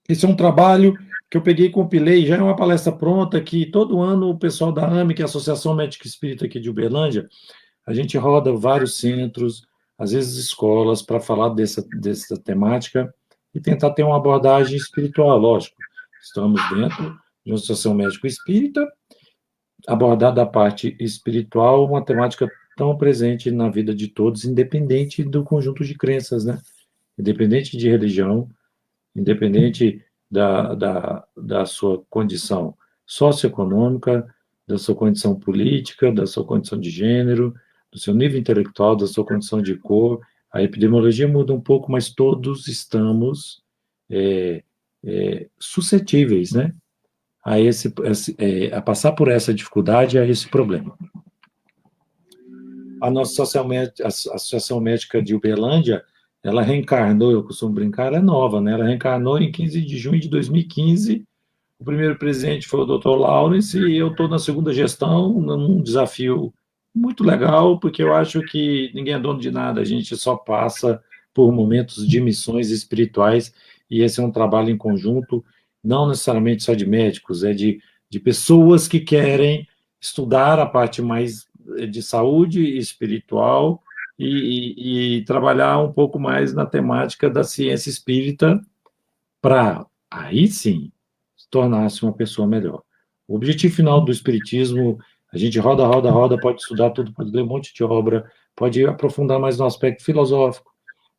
Esse é um trabalho que eu peguei e compilei, já é uma palestra pronta que todo ano o pessoal da AME, que é a Associação Médica Espírita aqui de Uberlândia, a gente roda vários centros, às vezes escolas, para falar dessa temática e tentar ter uma abordagem espiritual, lógico. Estamos dentro de uma associação médico espírita, abordar da parte espiritual uma temática tão presente na vida de todos, independente do conjunto de crenças, né? Independente de religião, independente da sua condição socioeconômica, da sua condição política, da sua condição de gênero, do seu nível intelectual, da sua condição de cor. A epidemiologia muda um pouco, mas todos estamos suscetíveis, né, a passar por essa dificuldade, a esse problema. A nossa Associação Médica de Uberlândia, ela reencarnou, eu costumo brincar, ela é nova, né? Ela reencarnou em 15 de junho de 2015. O primeiro presidente foi o Dr. Lawrence e eu estou na segunda gestão, num desafio muito legal, porque eu acho que ninguém é dono de nada, a gente só passa por momentos de missões espirituais e esse é um trabalho em conjunto, não necessariamente só de médicos, é de pessoas que querem estudar a parte mais de saúde espiritual e trabalhar um pouco mais na temática da ciência espírita para, aí sim, tornar-se uma pessoa melhor. O objetivo final do espiritismo, a gente roda, roda, roda, pode estudar tudo, pode ler um monte de obra, pode aprofundar mais no aspecto filosófico,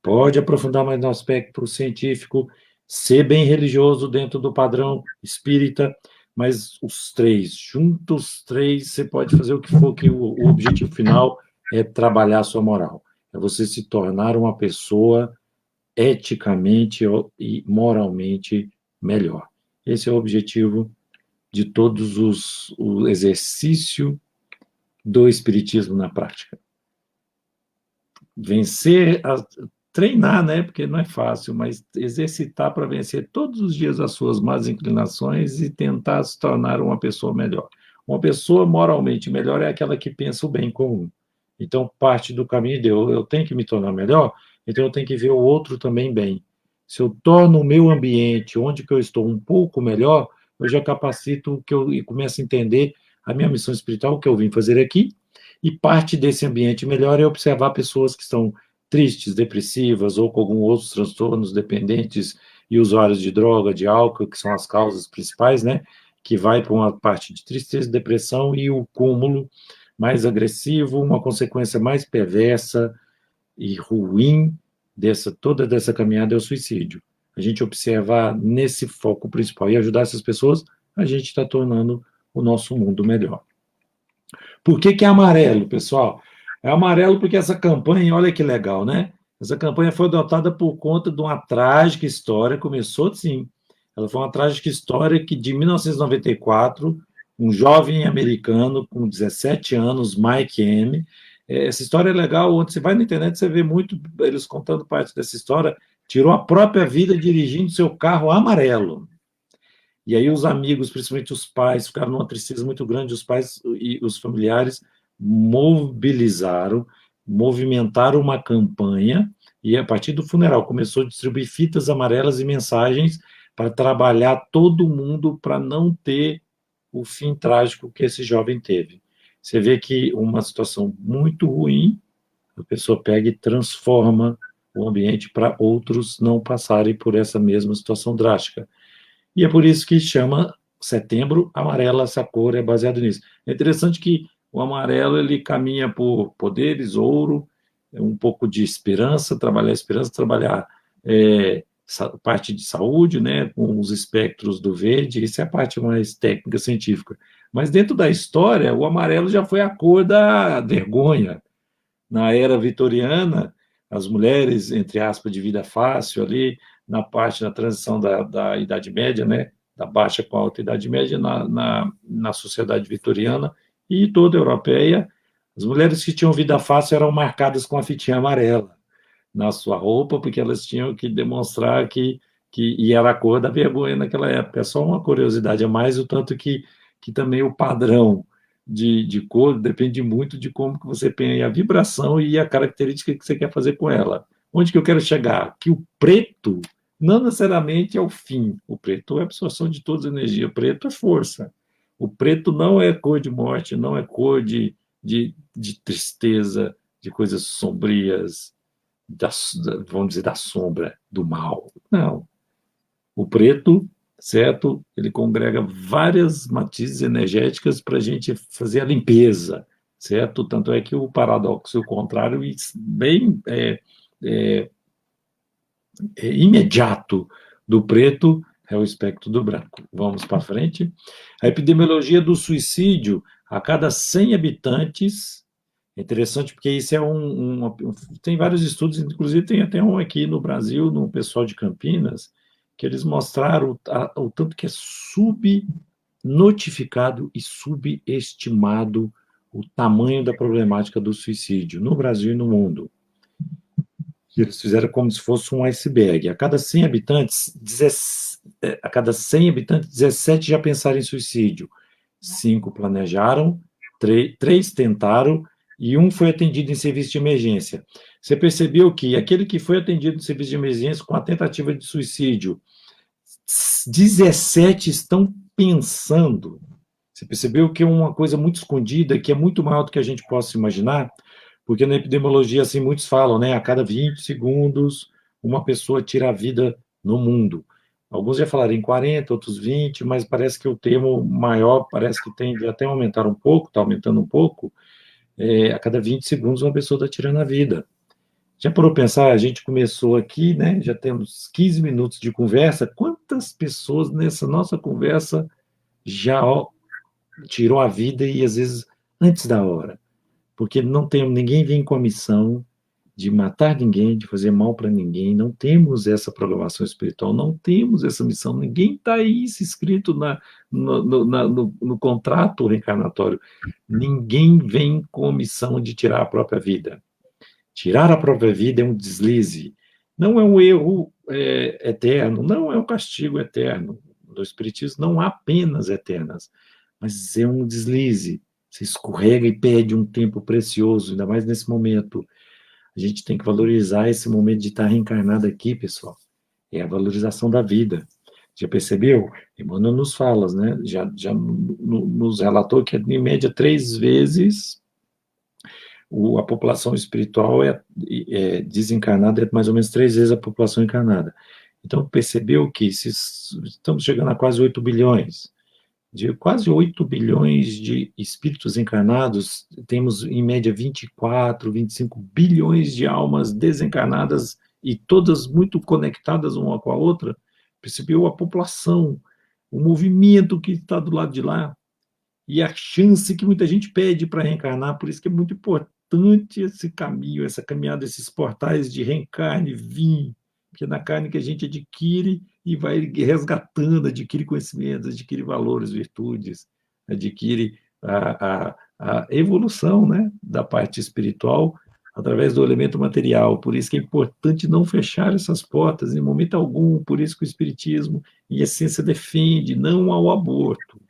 pode aprofundar mais no aspecto científico, ser bem religioso dentro do padrão espírita, mas os três, juntos três, você pode fazer o que for, que o objetivo final é trabalhar a sua moral. É você se tornar uma pessoa eticamente e moralmente melhor. Esse é o objetivo de todos o exercício do espiritismo na prática. Vencer, treinar, né? Porque não é fácil, mas exercitar para vencer todos os dias as suas más inclinações e tentar se tornar uma pessoa melhor. Uma pessoa moralmente melhor é aquela que pensa o bem comum. Então, parte do caminho de eu tenho que me tornar melhor, então eu tenho que ver o outro também bem. Se eu torno o meu ambiente, onde que eu estou, um pouco melhor, eu já capacito que eu e começo a entender a minha missão espiritual, o que eu vim fazer aqui, e parte desse ambiente melhor é observar pessoas que estão tristes, depressivas ou com alguns outros transtornos dependentes e usuários de droga, de álcool, que são as causas principais, né? Que vai para uma parte de tristeza, depressão e o cúmulo mais agressivo, uma consequência mais perversa e ruim toda dessa caminhada é o suicídio. A gente observar nesse foco principal e ajudar essas pessoas, a gente está tornando o nosso mundo melhor. Por que é amarelo, pessoal? É amarelo porque essa campanha, olha que legal, né? Essa campanha foi adotada por conta de uma trágica história, começou assim. Ela foi uma trágica história que, de 1994, um jovem americano com 17 anos, Mike M. Essa história é legal, onde você vai na internet, você vê muito eles contando parte dessa história. Tirou a própria vida dirigindo seu carro amarelo. E aí os amigos, principalmente os pais, ficaram numa tristeza muito grande, os pais e os familiares mobilizaram, movimentaram uma campanha, e a partir do funeral começou a distribuir fitas amarelas e mensagens para trabalhar todo mundo para não ter o fim trágico que esse jovem teve. Você vê que uma situação muito ruim, a pessoa pega e transforma o ambiente para outros não passarem por essa mesma situação drástica. E é por isso que chama Setembro Amarelo, essa cor é baseado nisso. É interessante que o amarelo ele caminha por poderes, ouro, um pouco de esperança, trabalhar parte de saúde, né, com os espectros do verde, isso é a parte mais técnica, científica. Mas dentro da história, o amarelo já foi a cor da vergonha. Na era vitoriana, as mulheres, entre aspas, de vida fácil ali, na transição da Idade Média, né, da baixa com a alta Idade Média, na sociedade vitoriana e toda europeia, as mulheres que tinham vida fácil eram marcadas com a fitinha amarela na sua roupa, porque elas tinham que demonstrar e era a cor da vergonha naquela época. É só uma curiosidade a mais, o tanto que também o padrão de cor depende muito de como que você tem a vibração e a característica que você quer fazer com ela. Onde que eu quero chegar? Que o preto Não necessariamente é o fim. O preto é absorção de toda a energia. O preto é força. O preto não é cor de morte, não é cor de tristeza, de coisas sombrias, vamos dizer, da sombra, do mal. Não. O preto, certo? Ele congrega várias matizes energéticas para a gente fazer a limpeza, certo? Tanto é que o paradoxo, o contrário, bem imediato do preto é o espectro do branco. Vamos para frente. A epidemiologia do suicídio, a cada 100 habitantes, é interessante porque isso é tem vários estudos, inclusive tem até um aqui no Brasil, no pessoal de Campinas, que eles mostraram o tanto que é subnotificado e subestimado o tamanho da problemática do suicídio no Brasil e no mundo. Eles fizeram como se fosse um iceberg. A cada 100 habitantes, 17 já pensaram em suicídio. 5 planejaram, 3 tentaram e um foi atendido em serviço de emergência. Você percebeu que aquele que foi atendido em serviço de emergência com a tentativa de suicídio, 17 estão pensando. Você percebeu que é uma coisa muito escondida, que é muito maior do que a gente possa imaginar? Porque na epidemiologia, assim, muitos falam, né? A cada 20 segundos, uma pessoa tira a vida no mundo. Alguns já falaram em 40, outros 20, mas parece que o termo maior parece que tende até a aumentar um pouco, está aumentando um pouco. A cada 20 segundos, uma pessoa está tirando a vida. Já parou para pensar? A gente começou aqui, né? Já temos 15 minutos de conversa. Quantas pessoas nessa nossa conversa já tirou a vida e às vezes antes da hora? Porque não tem, ninguém vem com a missão de matar ninguém, de fazer mal para ninguém, não temos essa programação espiritual, não temos essa missão, ninguém está aí escrito no contrato reencarnatório, ninguém vem com a missão de tirar a própria vida. Tirar a própria vida é um deslize, não é um erro eterno, não é um castigo eterno. No Espiritismo não há penas eternas, mas é um deslize. Você escorrega e perde um tempo precioso, ainda mais nesse momento. A gente tem que valorizar esse momento de estar reencarnado aqui, pessoal. É a valorização da vida. Já percebeu? Emmanuel nos fala, né? Já nos relatou que, em média, 3 vezes a população espiritual desencarnada é mais ou menos 3 vezes a população encarnada. Então, percebeu que estamos chegando a quase 8 bilhões. De quase 8 bilhões de espíritos encarnados, temos em média 24, 25 bilhões de almas desencarnadas e todas muito conectadas uma com a outra. Percebeu a população, o movimento que está do lado de lá e a chance que muita gente pede para reencarnar, por isso que é muito importante esse caminho, essa caminhada, esses portais de reencarne, vir, que é na carne que a gente adquire e vai resgatando, adquire conhecimentos, adquire valores, virtudes, adquire a evolução, né, da parte espiritual através do elemento material. Por isso que é importante não fechar essas portas em momento algum, por isso que o Espiritismo, em essência, defende não ao aborto,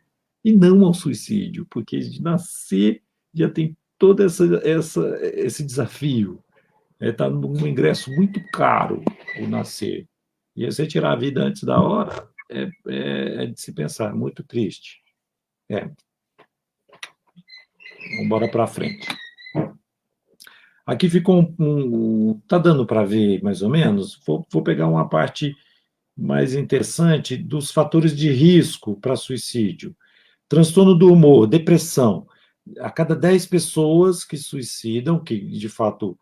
e não ao suicídio, porque de nascer já tem todo esse desafio. Está num ingresso muito caro o nascer. E você tirar a vida antes da hora é de se pensar, muito triste. Vamos embora para frente. Aqui ficou tá dando para ver mais ou menos? Vou pegar uma parte mais interessante dos fatores de risco para suicídio. Transtorno do humor, depressão. A cada 10 pessoas que suicidam, que de fato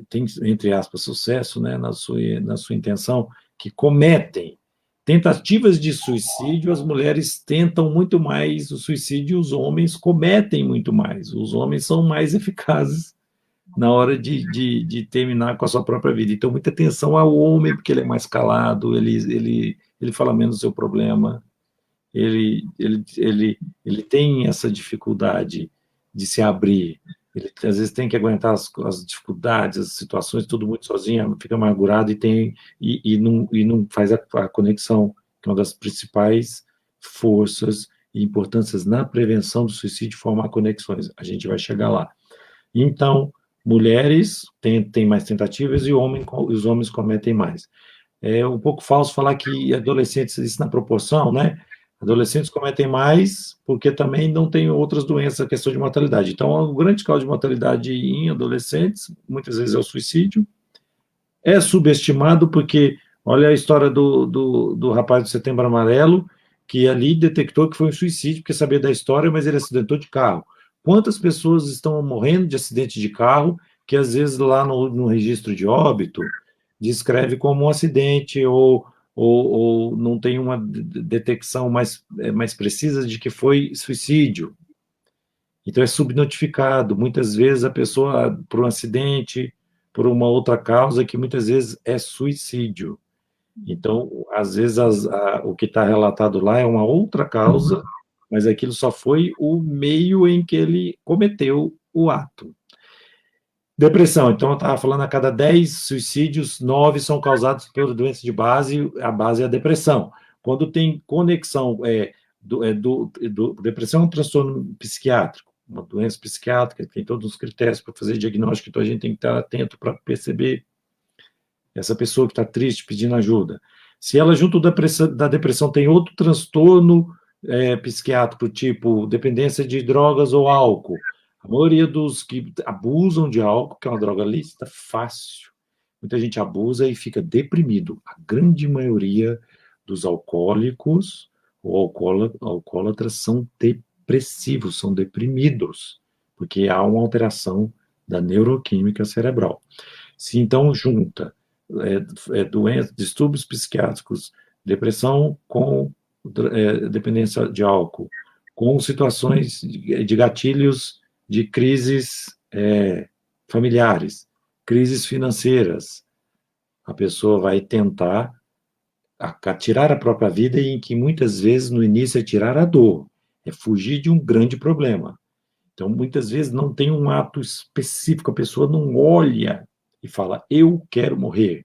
tem, entre aspas, sucesso, né, na sua intenção, que cometem tentativas de suicídio, as mulheres tentam muito mais o suicídio, os homens cometem muito mais. Os homens são mais eficazes na hora de terminar com a sua própria vida. Então, muita atenção ao homem, porque ele é mais calado, ele fala menos do seu problema, ele tem essa dificuldade de se abrir. Ele, às vezes, tem que aguentar as dificuldades, as situações, tudo muito sozinho, fica amargurado e não faz a conexão, que é uma das principais forças e importâncias na prevenção do suicídio, formar conexões. A gente vai chegar lá. Então, mulheres têm mais tentativas e os homens cometem mais. É um pouco falso falar que adolescentes, isso na proporção, né? Adolescentes cometem mais porque também não tem outras doenças, a questão de mortalidade. Então, o grande causa de mortalidade em adolescentes, muitas vezes, é o suicídio. É subestimado porque, olha a história do rapaz do Setembro Amarelo, que ali detectou que foi um suicídio, porque sabia da história, mas ele acidentou de carro. Quantas pessoas estão morrendo de acidente de carro, que às vezes lá no registro de óbito descreve como um acidente ou não tem uma detecção mais precisa de que foi suicídio. Então é subnotificado. Muitas vezes a pessoa, por um acidente, por uma outra causa, que muitas vezes é suicídio. Então, às vezes, o que está relatado lá é uma outra causa, mas aquilo só foi o meio em que ele cometeu o ato. Depressão, então eu estava falando, a cada 10 suicídios, 9 são causados por doença de base, a base é a depressão. Quando tem conexão, depressão é um transtorno psiquiátrico, uma doença psiquiátrica, tem todos os critérios para fazer diagnóstico, então a gente tem que estar atento para perceber essa pessoa que está triste pedindo ajuda. Se ela, junto da depressão, tem outro transtorno psiquiátrico, tipo dependência de drogas ou álcool, a maioria dos que abusam de álcool, que é uma droga lícita, fácil. Muita gente abusa e fica deprimido. A grande maioria dos alcoólicos ou alcoólatras são depressivos, são deprimidos, porque há uma alteração da neuroquímica cerebral. Se então junta doenças, distúrbios psiquiátricos, depressão com dependência de álcool, com situações de gatilhos de crises familiares, crises financeiras, a pessoa vai tentar tirar a própria vida, e em que muitas vezes no início é tirar a dor, é fugir de um grande problema. Então, muitas vezes não tem um ato específico, a pessoa não olha e fala, eu quero morrer.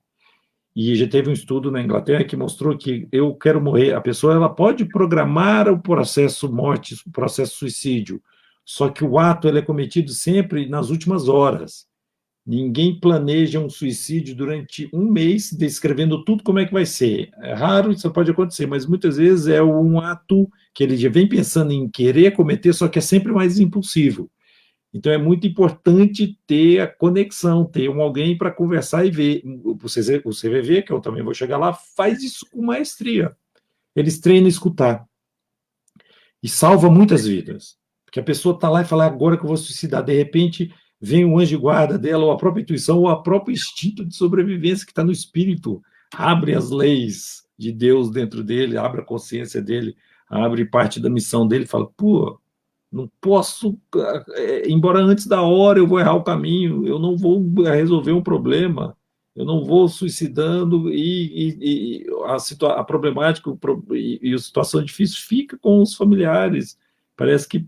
E já teve um estudo na Inglaterra que mostrou que eu quero morrer. A pessoa ela pode programar o processo morte, o processo suicídio, só que o ato ele é cometido sempre nas últimas horas. Ninguém planeja um suicídio durante um mês, descrevendo tudo como é que vai ser. É raro, isso pode acontecer, mas muitas vezes é um ato que ele já vem pensando em querer cometer, só que é sempre mais impulsivo. Então é muito importante ter a conexão, ter alguém para conversar e ver. O CVV, que eu também vou chegar lá, faz isso com maestria. Eles treinam a escutar. E salva muitas vidas. Porque a pessoa está lá e fala, agora que eu vou suicidar. De repente, vem o anjo de guarda dela, ou a própria intuição, ou a próprio instinto de sobrevivência que está no espírito. Abre as leis de Deus dentro dele, abre a consciência dele, abre parte da missão dele, fala, pô, não posso, embora antes da hora eu vou errar o caminho, eu não vou resolver um problema, eu não vou suicidando e a problemática e a situação difícil fica com os familiares. Parece que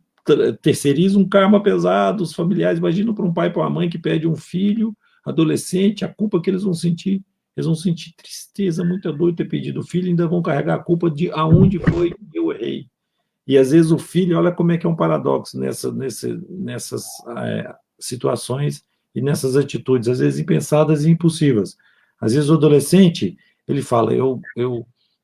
terceiriza um karma pesado, os familiares, imagina para um pai e para uma mãe que perde um filho, adolescente, a culpa que eles vão sentir tristeza, muita dor de ter perdido o filho, ainda vão carregar a culpa de aonde foi que eu errei. E às vezes o filho, olha como é que é um paradoxo nessas situações e nessas atitudes, às vezes impensadas e impulsivas. Às vezes o adolescente, ele fala,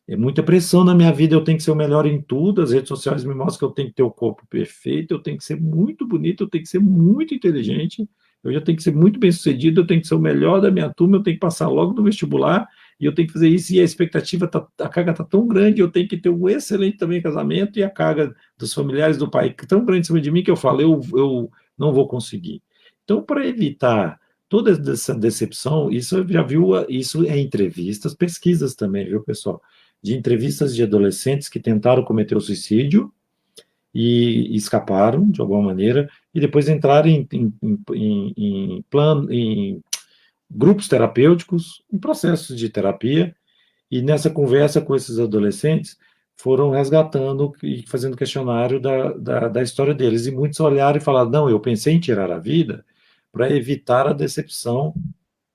é muita pressão na minha vida, eu tenho que ser o melhor em tudo, as redes sociais me mostram que eu tenho que ter o corpo perfeito, eu tenho que ser muito bonito, eu tenho que ser muito inteligente, eu já tenho que ser muito bem sucedido, eu tenho que ser o melhor da minha turma, eu tenho que passar logo no vestibular, e eu tenho que fazer isso, e a expectativa, a carga está tão grande, eu tenho que ter um excelente também casamento, e a carga dos familiares do pai tão grande em cima de mim, que eu falo, eu não vou conseguir. Então, para evitar toda essa decepção, isso eu já viu, isso é entrevistas, pesquisas também, viu, pessoal? De entrevistas de adolescentes que tentaram cometer o suicídio e escaparam, de alguma maneira, e depois entraram em grupos terapêuticos, em processos de terapia, e nessa conversa com esses adolescentes, foram resgatando e fazendo questionário da história deles, e muitos olharam e falaram, não, eu pensei em tirar a vida para evitar a decepção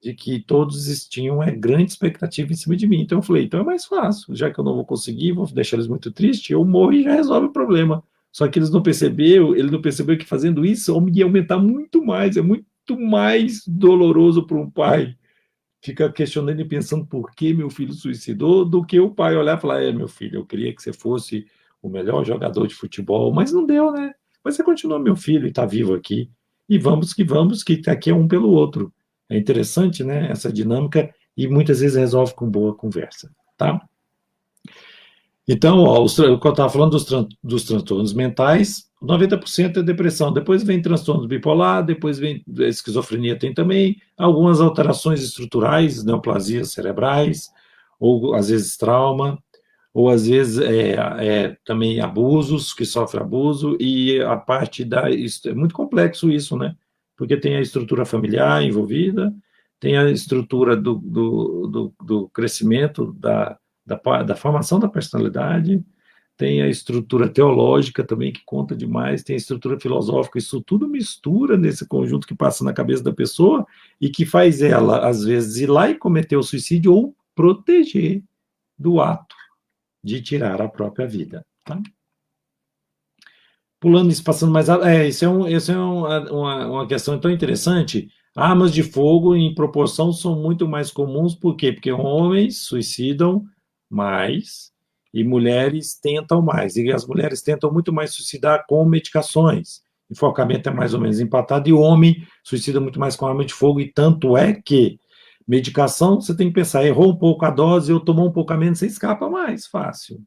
de que todos tinham uma grande expectativa em cima de mim. Então eu falei, então é mais fácil, já que eu não vou conseguir, vou deixar eles muito tristes, eu morro e já resolve o problema. Só que ele não percebeu que fazendo isso ia aumentar muito mais, é muito mais doloroso para um pai ficar questionando e pensando por que meu filho suicidou, do que o pai olhar e falar: meu filho, eu queria que você fosse o melhor jogador de futebol, mas não deu, né? Mas você continua meu filho e está vivo aqui. E vamos, que aqui é um pelo outro. É interessante, né? Essa dinâmica, e muitas vezes resolve com boa conversa, tá? Então, ó, quando eu estava falando dos transtornos mentais, 90% é depressão. Depois vem transtorno bipolar, depois vem esquizofrenia, tem também algumas alterações estruturais, neoplasias cerebrais, ou às vezes trauma, ou às vezes também abusos, que sofre abuso, e a parte é muito complexo isso, né? Porque tem a estrutura familiar envolvida, tem a estrutura do crescimento, da formação da personalidade, tem a estrutura teológica também, que conta demais, tem a estrutura filosófica, isso tudo mistura nesse conjunto que passa na cabeça da pessoa e que faz ela, às vezes, ir lá e cometer o suicídio ou proteger do ato de tirar a própria vida. Tá? Pulando isso, passando mais. Isso é uma questão tão interessante. Armas de fogo, em proporção, são muito mais comuns, por quê? Porque homens suicidam mais e mulheres tentam mais. E as mulheres tentam muito mais suicidar com medicações. O enforcamento é mais ou menos empatado, e o homem suicida muito mais com arma de fogo, e tanto é que medicação, você tem que pensar, errou um pouco a dose, ou tomou um pouco a menos, você escapa mais fácil.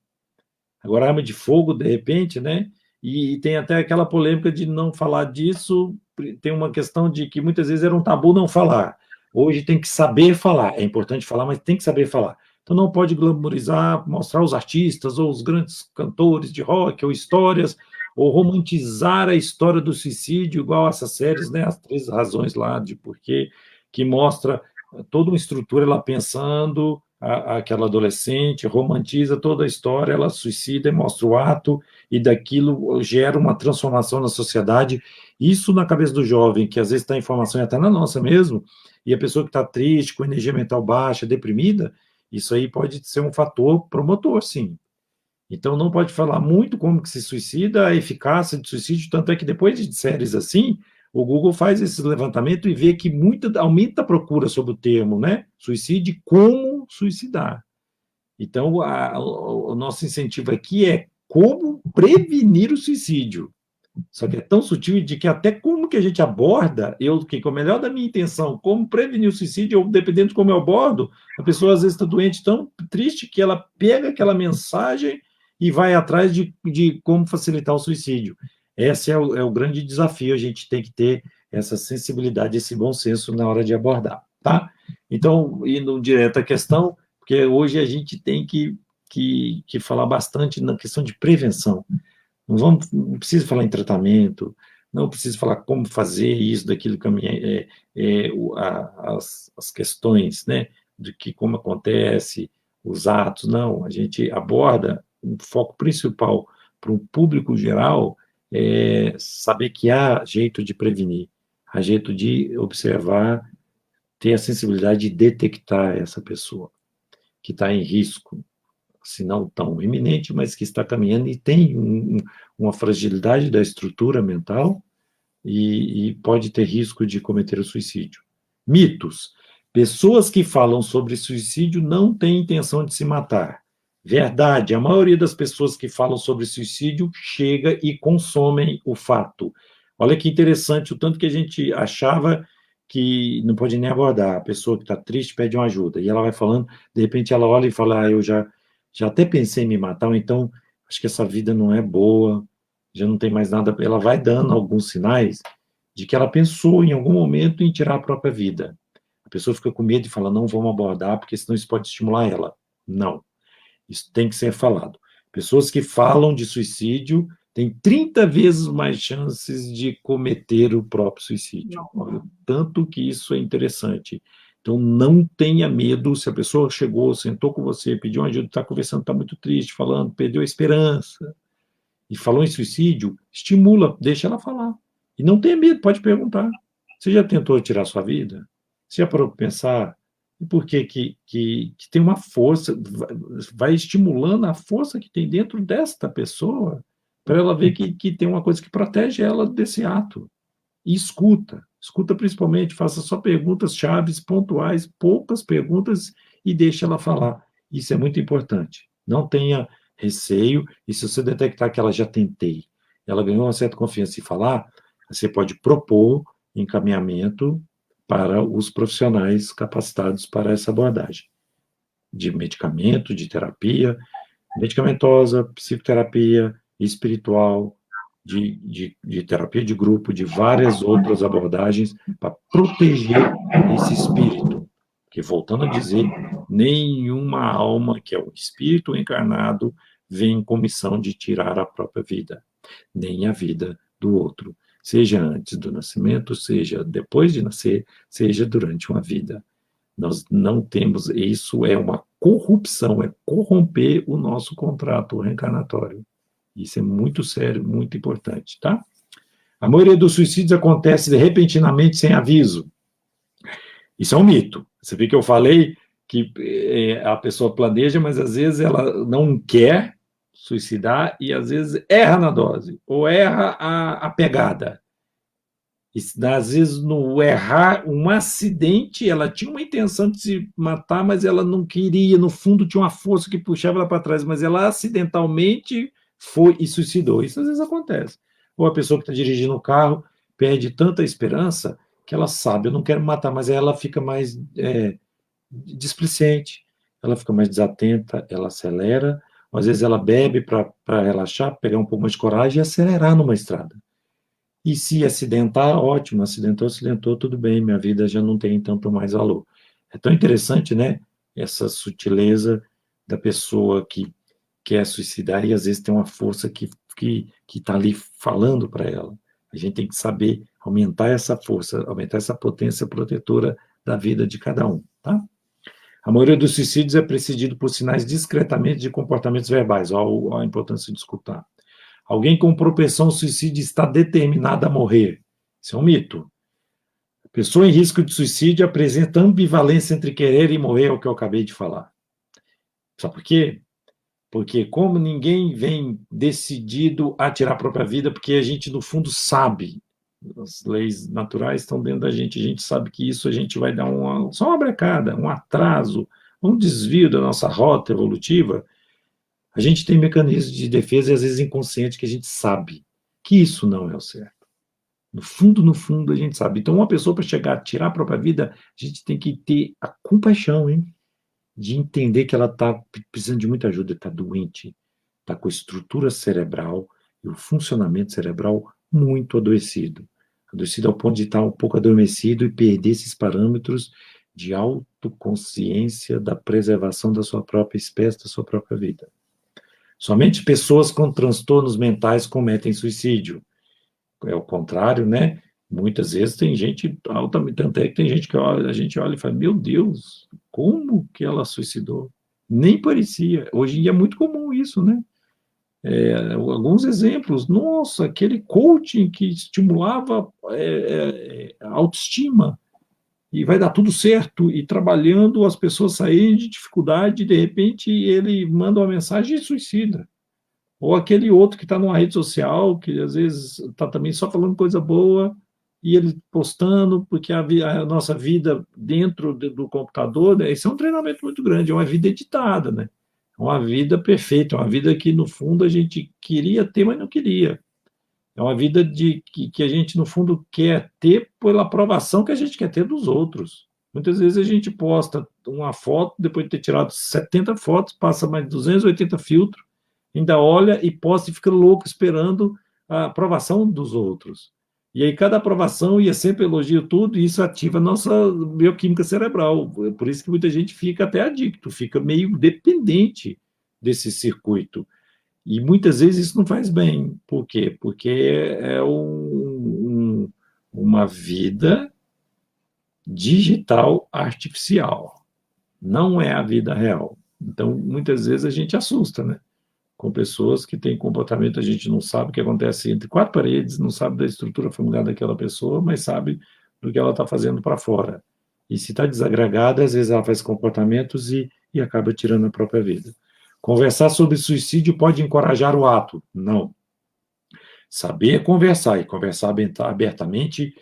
Agora, arma de fogo, de repente, né? E tem até aquela polêmica de não falar disso, tem uma questão de que muitas vezes era um tabu não falar. Hoje tem que saber falar, é importante falar, mas tem que saber falar. Então não pode glamorizar, mostrar os artistas ou os grandes cantores de rock ou histórias, ou romantizar a história do suicídio, igual essas séries, né? As 3 razões lá de porquê, que mostra toda uma estrutura, ela pensando, aquela adolescente, romantiza toda a história, ela suicida e mostra o ato, e daquilo gera uma transformação na sociedade. Isso na cabeça do jovem, que às vezes está em formação e até na nossa mesmo, e a pessoa que está triste, com energia mental baixa, deprimida, isso aí pode ser um fator promotor, sim. Então não pode falar muito como que se suicida, a eficácia de suicídio, tanto é que depois de séries assim, o Google faz esse levantamento e vê que aumenta a procura sobre o termo, né? Suicídio e como suicidar. Então, o nosso incentivo aqui é como prevenir o suicídio. Só que é tão sutil de que até como que a gente aborda, com o melhor da minha intenção, como prevenir o suicídio, ou dependendo de como eu abordo, a pessoa às vezes está doente, tão triste, que ela pega aquela mensagem e vai atrás de como facilitar o suicídio. Esse é o grande desafio, a gente tem que ter essa sensibilidade, esse bom senso na hora de abordar, tá? Então, indo direto à questão, porque hoje a gente tem que falar bastante na questão de prevenção. Não precisa falar em tratamento, não precisa falar como fazer isso, daquilo, as questões, né, de que como acontece, os atos, não, a gente aborda um foco principal para um público geral, saber que há jeito de prevenir, há jeito de observar, ter a sensibilidade de detectar essa pessoa que está em risco, se não tão iminente, mas que está caminhando e tem uma fragilidade da estrutura mental e pode ter risco de cometer o suicídio. Mitos. Pessoas que falam sobre suicídio não têm intenção de se matar. Verdade, a maioria das pessoas que falam sobre suicídio chega e consomem o fato. Olha que interessante, o tanto que a gente achava que não pode nem abordar. A pessoa que está triste pede uma ajuda, e ela vai falando, de repente ela olha e fala, eu já até pensei em me matar, ou então, acho que essa vida não é boa, já não tem mais nada. Ela vai dando alguns sinais de que ela pensou em algum momento em tirar a própria vida. A pessoa fica com medo e fala, não vamos abordar, porque senão isso pode estimular ela. Não. Isso tem que ser falado. Pessoas que falam de suicídio têm 30 vezes mais chances de cometer o próprio suicídio. Olha, tanto que isso é interessante. Então, não tenha medo. Se a pessoa chegou, sentou com você, pediu ajuda, está conversando, está muito triste, falando, perdeu a esperança, e falou em suicídio, estimula, deixa ela falar. E não tenha medo, pode perguntar. Você já tentou tirar sua vida? Você já parou para pensar? E por que tem uma força, vai estimulando a força que tem dentro desta pessoa, para ela ver que tem uma coisa que protege ela desse ato. E escuta. Escuta principalmente, faça só perguntas chaves, pontuais, poucas perguntas e deixe ela falar. Isso é muito importante. Não tenha receio, e se você detectar que ela já tentei, ela ganhou uma certa confiança em falar, você pode propor encaminhamento para os profissionais capacitados para essa abordagem, de medicamento, de terapia, medicamentosa, psicoterapia, espiritual, de terapia de grupo, de várias outras abordagens para proteger esse espírito. Porque, voltando a dizer, nenhuma alma que é o espírito encarnado vem com missão de tirar a própria vida, nem a vida do outro, seja antes do nascimento, seja depois de nascer, seja durante uma vida. Nós não temos, isso é uma corrupção, é corromper o nosso contrato reencarnatório. Isso é muito sério, muito importante, tá? A maioria dos suicídios acontece repentinamente, sem aviso. Isso é um mito. Você vê que eu falei que a pessoa planeja, mas às vezes ela não quer suicidar e às vezes erra na dose, ou erra a pegada. Às vezes, no errar, um acidente, ela tinha uma intenção de se matar, mas ela não queria, no fundo tinha uma força que puxava ela para trás, mas ela acidentalmente foi e suicidou. Isso às vezes acontece. Ou a pessoa que está dirigindo o carro perde tanta esperança que ela sabe, eu não quero matar, mas ela fica mais displicente, ela fica mais desatenta, ela acelera, às vezes ela bebe para relaxar, pegar um pouco mais de coragem e acelerar numa estrada. E se acidentar, ótimo, acidentou, tudo bem, minha vida já não tem tanto mais valor. É tão interessante, né? Essa sutileza da pessoa que quer suicidar e às vezes tem uma força que está ali falando para ela. A gente tem que saber aumentar essa força, aumentar essa potência protetora da vida de cada um, tá? A maioria dos suicídios é precedido por sinais discretamente de comportamentos verbais. Olha a importância de escutar. Alguém com propensão ao suicídio está determinado a morrer. Isso é um mito. A pessoa em risco de suicídio apresenta ambivalência entre querer e morrer, é o que eu acabei de falar. Sabe por quê? Porque como ninguém vem decidido a tirar a própria vida, porque a gente, no fundo, sabe, as leis naturais estão dentro da gente, a gente sabe que isso a gente vai dar só uma brecada, um atraso, um desvio da nossa rota evolutiva. A gente tem mecanismos de defesa, e às vezes inconsciente, que a gente sabe que isso não é o certo. No fundo, a gente sabe. Então, uma pessoa, para chegar a tirar a própria vida, a gente tem que ter a compaixão, hein? De entender que ela está precisando de muita ajuda, está doente, está com a estrutura cerebral e o funcionamento cerebral muito adoecido. Adoecido ao ponto de estar um pouco adormecido e perder esses parâmetros de autoconsciência da preservação da sua própria espécie, da sua própria vida. Somente pessoas com transtornos mentais cometem suicídio. É o contrário, né? Muitas vezes tem gente altamente, tanto é que tem gente que a gente olha e fala, meu Deus, como que ela suicidou? Nem parecia. Hoje em dia é muito comum isso, né? Alguns exemplos, nossa, aquele coaching que estimulava a autoestima, e vai dar tudo certo, e trabalhando as pessoas saírem de dificuldade, e de repente ele manda uma mensagem e suicida. Ou aquele outro que está numa rede social, que às vezes está também só falando coisa boa, e ele postando, porque a nossa vida dentro do computador, né, isso é um treinamento muito grande, é uma vida editada, né? É uma vida perfeita, é uma vida que, no fundo, a gente queria ter, mas não queria. É uma vida que a gente, no fundo, quer ter pela aprovação que a gente quer ter dos outros. Muitas vezes a gente posta uma foto, depois de ter tirado 70 fotos, passa mais de 280 filtros, ainda olha e posta e fica louco esperando a aprovação dos outros. E aí cada aprovação ia sempre elogio tudo, e isso ativa a nossa bioquímica cerebral. Por isso que muita gente fica até adicto, fica meio dependente desse circuito. E muitas vezes isso não faz bem. Por quê? Porque é uma vida digital artificial. Não é a vida real. Então, muitas vezes a gente assusta, né? Com pessoas que têm comportamento, a gente não sabe o que acontece entre quatro paredes, não sabe da estrutura familiar daquela pessoa, mas sabe do que ela está fazendo para fora. E se está desagregada, às vezes ela faz comportamentos e acaba tirando a própria vida. Conversar sobre suicídio pode encorajar o ato? Não. Saber conversar e conversar abertamente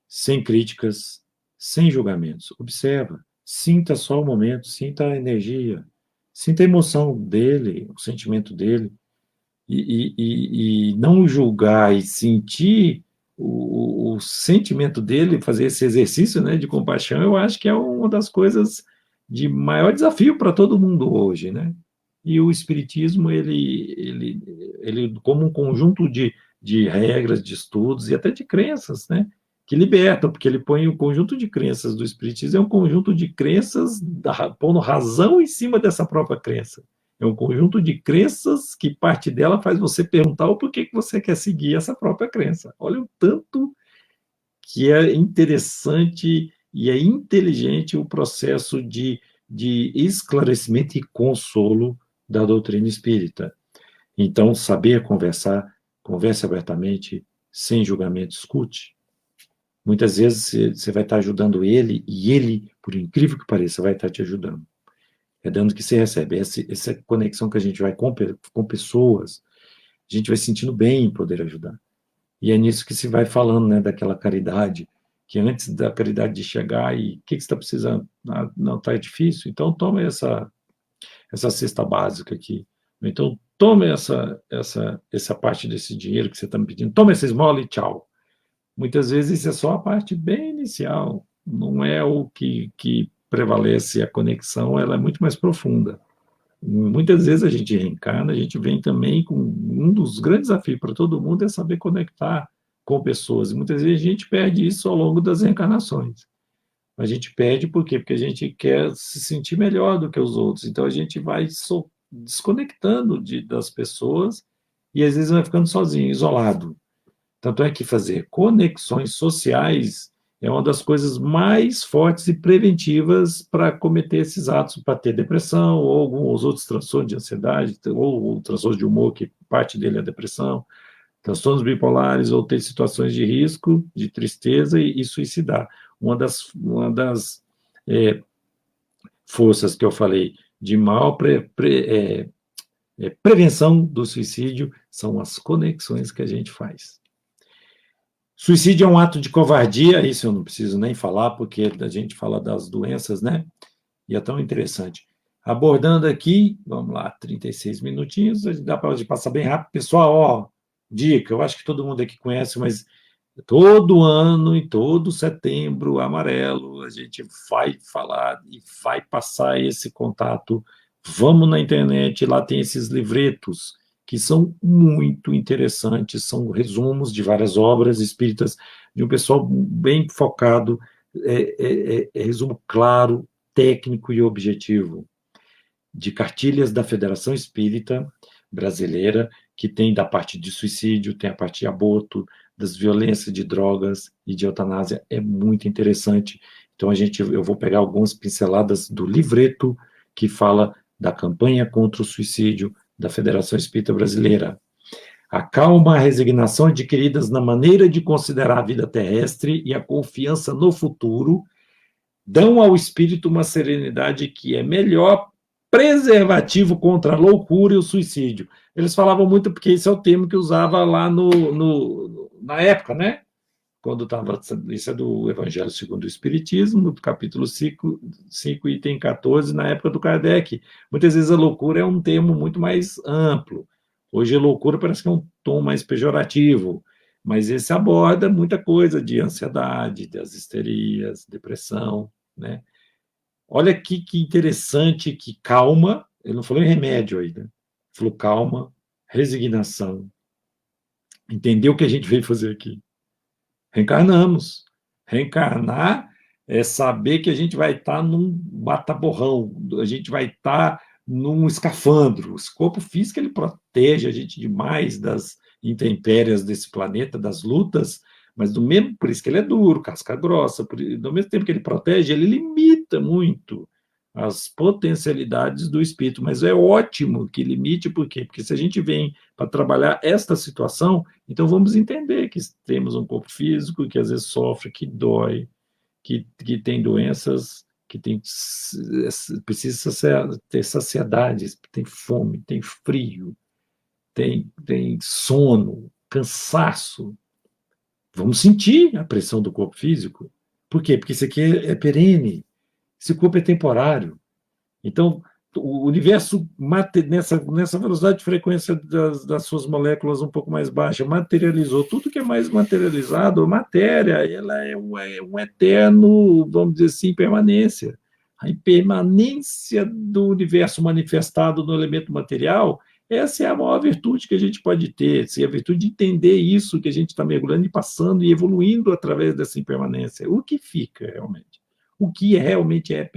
sem críticas, sem julgamentos. Observa, sinta só o momento, sinta a energia, sinta a emoção dele, o sentimento dele, e não julgar e sentir o sentimento dele, fazer esse exercício, né, de compaixão, eu acho que é uma das coisas de maior desafio para todo mundo hoje, né? E o Espiritismo, ele como um conjunto de regras, de estudos e até de crenças, né? Que libertam, porque ele põe o conjunto de crenças do Espiritismo, é um conjunto de crenças pondo razão em cima dessa própria crença. É um conjunto de crenças que parte dela faz você perguntar o porquê que você quer seguir essa própria crença. Olha o tanto que é interessante e é inteligente o processo de esclarecimento e consolo da doutrina espírita. Então, saber conversar, converse abertamente, sem julgamento, escute. Muitas vezes você vai estar ajudando ele e ele, por incrível que pareça, vai estar te ajudando. É dando que você recebe. Essa conexão que a gente vai com pessoas, a gente vai sentindo bem em poder ajudar. E é nisso que se vai falando, né, daquela caridade, que antes da caridade de chegar e o que você está precisando? Ah, não, está difícil? Então tome essa cesta básica aqui. Então tome essa parte desse dinheiro que você está me pedindo, tome essa esmola e tchau. Muitas vezes isso é só a parte bem inicial, não é o que prevalece, a conexão ela é muito mais profunda. Muitas vezes a gente reencarna, a gente vem também com um dos grandes desafios para todo mundo é saber conectar com pessoas. E muitas vezes a gente perde isso ao longo das reencarnações. A gente perde por quê? Porque a gente quer se sentir melhor do que os outros. Então a gente vai desconectando das pessoas e às vezes vai ficando sozinho, isolado. Tanto é que fazer conexões sociais é uma das coisas mais fortes e preventivas para cometer esses atos, para ter depressão, ou alguns outros transtornos de ansiedade, ou transtornos de humor, que parte dele é a depressão, transtornos bipolares, ou ter situações de risco, de tristeza e suicidar. Uma das forças que eu falei de maior prevenção do suicídio são as conexões que a gente faz. Suicídio é um ato de covardia, isso eu não preciso nem falar, porque a gente fala das doenças, né? E é tão interessante. Abordando aqui, vamos lá, 36 minutinhos, dá para passar bem rápido. Pessoal, ó, dica, eu acho que todo mundo aqui conhece, mas todo ano e todo setembro amarelo, a gente vai falar e vai passar esse contato. Vamos na internet, lá tem esses livretos que são muito interessantes, são resumos de várias obras espíritas, de um pessoal bem focado, resumo claro, técnico e objetivo, de cartilhas da Federação Espírita Brasileira, que tem da parte de suicídio, tem a parte de aborto, das violências de drogas e de eutanásia, é muito interessante. Então eu vou pegar algumas pinceladas do livreto que fala da campanha contra o suicídio da Federação Espírita Brasileira. A calma, a resignação adquiridas na maneira de considerar a vida terrestre e a confiança no futuro dão ao espírito uma serenidade que é melhor preservativo contra a loucura e o suicídio. Eles falavam muito porque esse é o termo que usava lá na época, né? Quando estava. Isso é do Evangelho segundo o Espiritismo, do capítulo 5, item 14, na época do Kardec. Muitas vezes a loucura é um termo muito mais amplo. Hoje a loucura parece que é um tom mais pejorativo, mas esse aborda muita coisa de ansiedade, das histerias, depressão, né? Olha que interessante, que calma, ele não falou em remédio aí, né? Falou calma, resignação, entender o que a gente veio fazer aqui. Reencarnamos. Reencarnar é saber que a gente vai estar num bata-borrão, a gente vai estar num escafandro. O corpo físico ele protege a gente demais das intempéries desse planeta, das lutas, mas do mesmo, por isso que ele é duro, casca grossa, do mesmo tempo que ele protege, ele limita muito as potencialidades do espírito, mas é ótimo que limite, por quê? Porque se a gente vem para trabalhar esta situação, então vamos entender que temos um corpo físico que às vezes sofre, que dói, que tem doenças, que precisa ter saciedade, tem fome, tem frio, tem sono, cansaço. Vamos sentir a pressão do corpo físico. Por quê? Porque isso aqui é perene. Esse corpo é temporário. Então, o universo, nessa velocidade de frequência das suas moléculas um pouco mais baixa, materializou. Tudo que é mais materializado, a matéria, ela é um eterno, vamos dizer assim, permanência. A impermanência do universo manifestado no elemento material, essa é a maior virtude que a gente pode ter, assim, a virtude de entender isso que a gente está mergulhando e passando e evoluindo através dessa impermanência. O que fica realmente? O que realmente é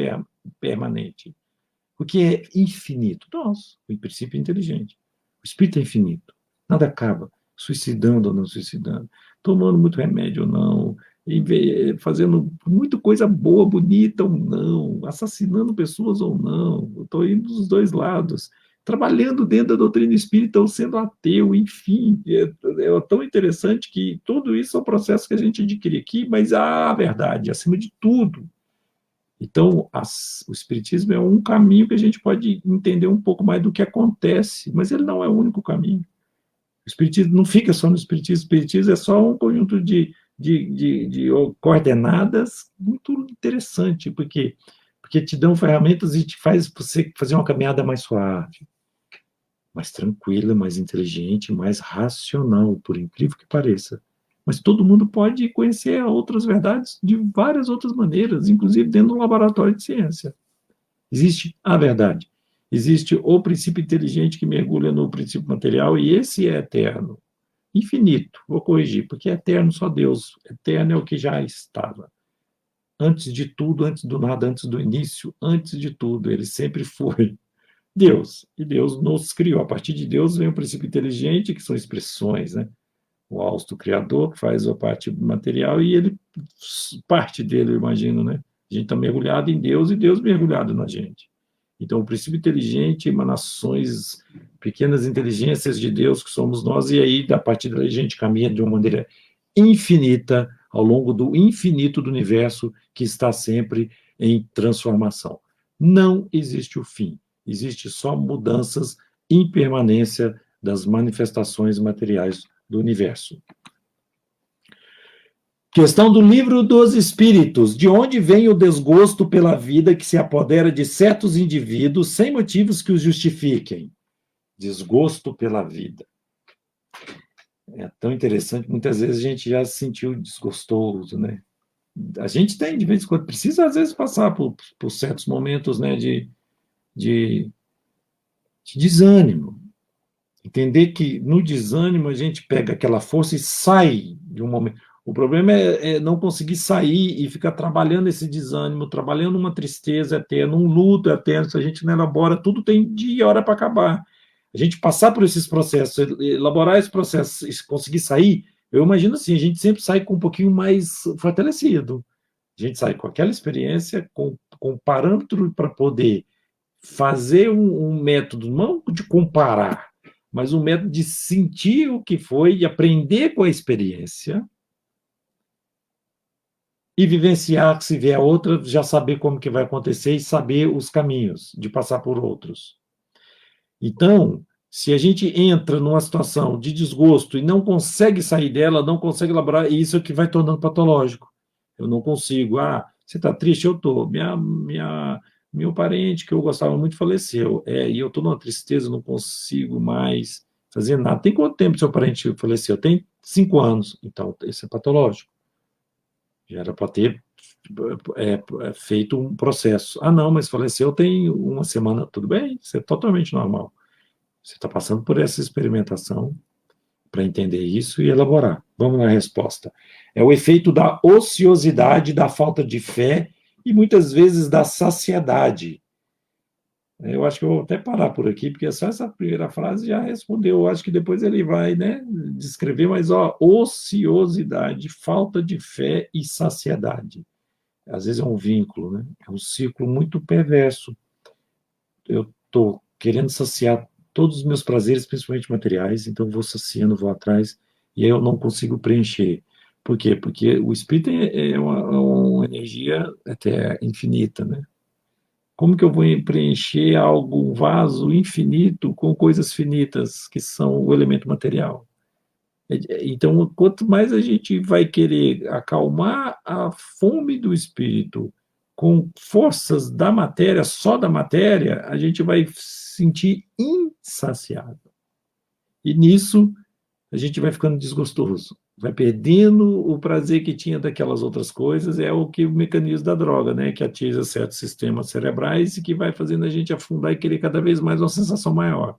permanente? O que é infinito? Nós, o princípio inteligente. O espírito é infinito. Nada acaba. Suicidando ou não suicidando. Tomando muito remédio ou não. Fazendo muita coisa boa, bonita ou não. Assassinando pessoas ou não. Estou indo dos dois lados. Trabalhando dentro da doutrina espírita ou sendo ateu, enfim. É tão interessante que tudo isso é um processo que a gente adquire aqui, mas a verdade, acima de tudo. Então, o Espiritismo é um caminho que a gente pode entender um pouco mais do que acontece, mas ele não é o único caminho. O Espiritismo não fica só no Espiritismo. O Espiritismo é só um conjunto de coordenadas muito interessante, porque te dão ferramentas e te faz você fazer uma caminhada mais suave, mais tranquila, mais inteligente, mais racional, por incrível que pareça. Mas todo mundo pode conhecer outras verdades de várias outras maneiras, inclusive dentro de um laboratório de ciência. Existe a verdade. Existe o princípio inteligente que mergulha no princípio material, e esse é eterno. Infinito, vou corrigir, porque é eterno só Deus. Eterno é o que já estava. Antes de tudo, antes do nada, antes do início, antes de tudo, ele sempre foi Deus. E Deus nos criou. A partir de Deus vem o princípio inteligente, que são expressões, né? O Augusto Criador, que faz a parte material, e ele, parte dele, eu imagino, né? A gente está mergulhado em Deus e Deus mergulhado na gente. Então, o princípio inteligente, emanações, pequenas inteligências de Deus que somos nós, e aí, a partir daí, a gente caminha de uma maneira infinita, ao longo do infinito do universo, que está sempre em transformação. Não existe o fim, existe só mudanças, impermanência das manifestações materiais do universo. Questão do Livro dos Espíritos. De onde vem o desgosto pela vida que se apodera de certos indivíduos sem motivos que os justifiquem? Desgosto pela vida. É tão interessante, muitas vezes a gente já se sentiu desgostoso, né? A gente tem, de vez em quando, precisa às vezes passar por certos momentos, né, de desânimo. Entender que no desânimo a gente pega aquela força e sai de um momento. O problema é não conseguir sair e ficar trabalhando esse desânimo, trabalhando uma tristeza eterna, um luto eterno. Se a gente não elabora, tudo tem dia e hora para acabar. A gente passar por esses processos, elaborar esse processo e conseguir sair, eu imagino assim, a gente sempre sai com um pouquinho mais fortalecido. A gente sai com aquela experiência, com parâmetro para poder fazer um método, não de comparar, mas um método de sentir o que foi e aprender com a experiência e vivenciar, se vier outra, já saber como que vai acontecer e saber os caminhos de passar por outros. Então, se a gente entra numa situação de desgosto e não consegue sair dela, não consegue elaborar, isso é que vai tornando patológico. Eu não consigo. Você está triste? Eu estou. Meu parente, que eu gostava muito, faleceu. E eu estou numa tristeza, não consigo mais fazer nada. Tem quanto tempo seu parente faleceu? Tem 5 anos. Então, isso é patológico. Já era para ter feito um processo. Não, mas faleceu tem 1 semana. Tudo bem, isso é totalmente normal. Você está passando por essa experimentação para entender isso e elaborar. Vamos na resposta. É o efeito da ociosidade, da falta de fé e muitas vezes da saciedade. Eu acho que eu vou até parar por aqui, porque só essa primeira frase já respondeu. Eu acho que depois ele vai, né, descrever, mas ociosidade, falta de fé e saciedade. Às vezes é um vínculo, né? É um ciclo muito perverso. Eu estou querendo saciar todos os meus prazeres, principalmente materiais, então vou saciando, vou atrás, e aí eu não consigo preencher. Por quê? Porque o espírito é uma energia até infinita, né? Como que eu vou preencher algo, um vaso infinito com coisas finitas, que são o elemento material? Então, quanto mais a gente vai querer acalmar a fome do espírito com forças da matéria, só da matéria, a gente vai sentir insaciável. E nisso a gente vai ficando desgostoso, vai perdendo o prazer que tinha daquelas outras coisas, é o que o mecanismo da droga, né, que atinge certos sistemas cerebrais e que vai fazendo a gente afundar e querer cada vez mais uma sensação maior.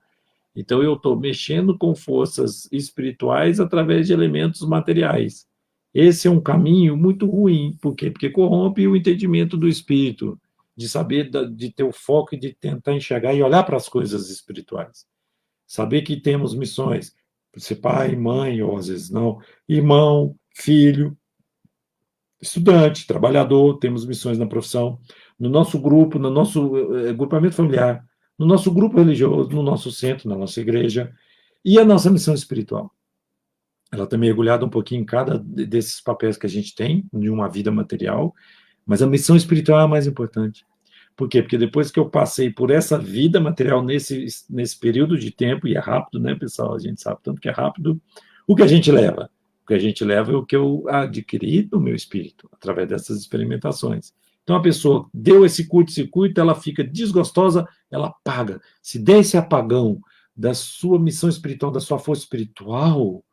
Então eu estou mexendo com forças espirituais através de elementos materiais. Esse é um caminho muito ruim, por quê? Porque corrompe o entendimento do espírito, de saber, de ter o foco e de tentar enxergar e olhar para as coisas espirituais. Saber que temos missões, ser pai, mãe, ou às vezes não, irmão, filho, estudante, trabalhador, temos missões na profissão, no nosso grupo, no nosso agrupamento familiar, no nosso grupo religioso, no nosso centro, na nossa igreja, e a nossa missão espiritual. Ela está mergulhada um pouquinho em cada desses papéis que a gente tem, de uma vida material, mas a missão espiritual é a mais importante. Por quê? Porque depois que eu passei por essa vida material nesse período de tempo, e é rápido, né, pessoal? A gente sabe tanto que é rápido, o que a gente leva? O que a gente leva é o que eu adquiri no meu espírito, através dessas experimentações. Então, a pessoa deu esse curto-circuito, ela fica desgostosa, ela apaga. Se der esse apagão da sua missão espiritual, da sua força espiritual,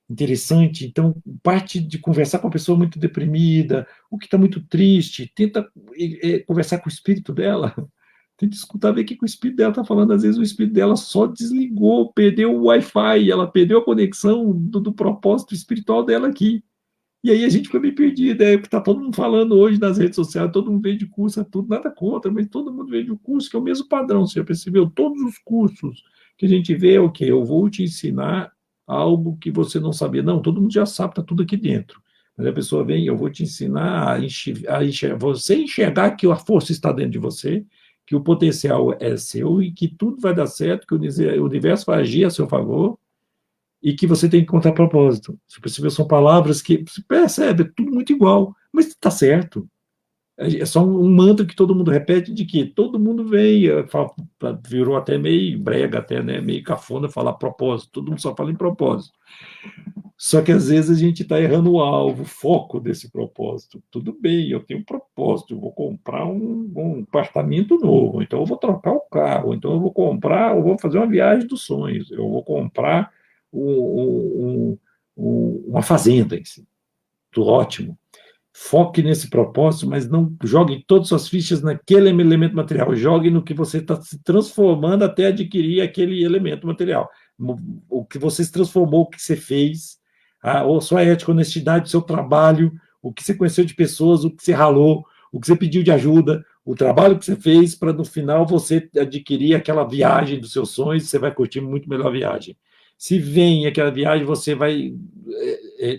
interessante. Então, parte de conversar com uma pessoa muito deprimida, ou que está muito triste, tenta conversar com o espírito dela, tenta escutar, ver o que o espírito dela está falando. Às vezes o espírito dela só desligou, perdeu o Wi-Fi, ela perdeu a conexão do propósito espiritual dela aqui. E aí a gente fica meio perdido, é o que está todo mundo falando hoje nas redes sociais, todo mundo vende curso, é tudo, nada contra, mas todo mundo vende o curso, que é o mesmo padrão, você já percebeu? Todos os cursos que a gente vê é o quê? Eu vou te ensinar algo que você não sabia. Não, todo mundo já sabe, está tudo aqui dentro. Mas a pessoa vem, eu vou te ensinar você enxergar que a força está dentro de você, que o potencial é seu e que tudo vai dar certo, que o universo vai agir a seu favor, e que você tem que contar propósito. Você percebeu? São palavras que você percebe, é tudo muito igual, mas está certo. É só um mantra que todo mundo repete de que todo mundo vem, virou até meio brega, até, né, meio cafona falar propósito, todo mundo só fala em propósito. Só que às vezes a gente está errando o alvo, o foco desse propósito. Tudo bem, eu tenho um propósito, eu vou comprar um apartamento novo, então eu vou trocar o carro, então eu vou fazer uma viagem dos sonhos, eu vou comprar uma fazenda em si. Tudo ótimo. Foque nesse propósito, mas não jogue todas as suas fichas naquele elemento material. Jogue no que você está se transformando até adquirir aquele elemento material. O que você se transformou, o que você fez, a sua ética, honestidade, o seu trabalho, o que você conheceu de pessoas, o que você ralou, o que você pediu de ajuda, o trabalho que você fez para no final você adquirir aquela viagem dos seus sonhos, você vai curtir muito melhor a viagem. Se vem aquela viagem, você vai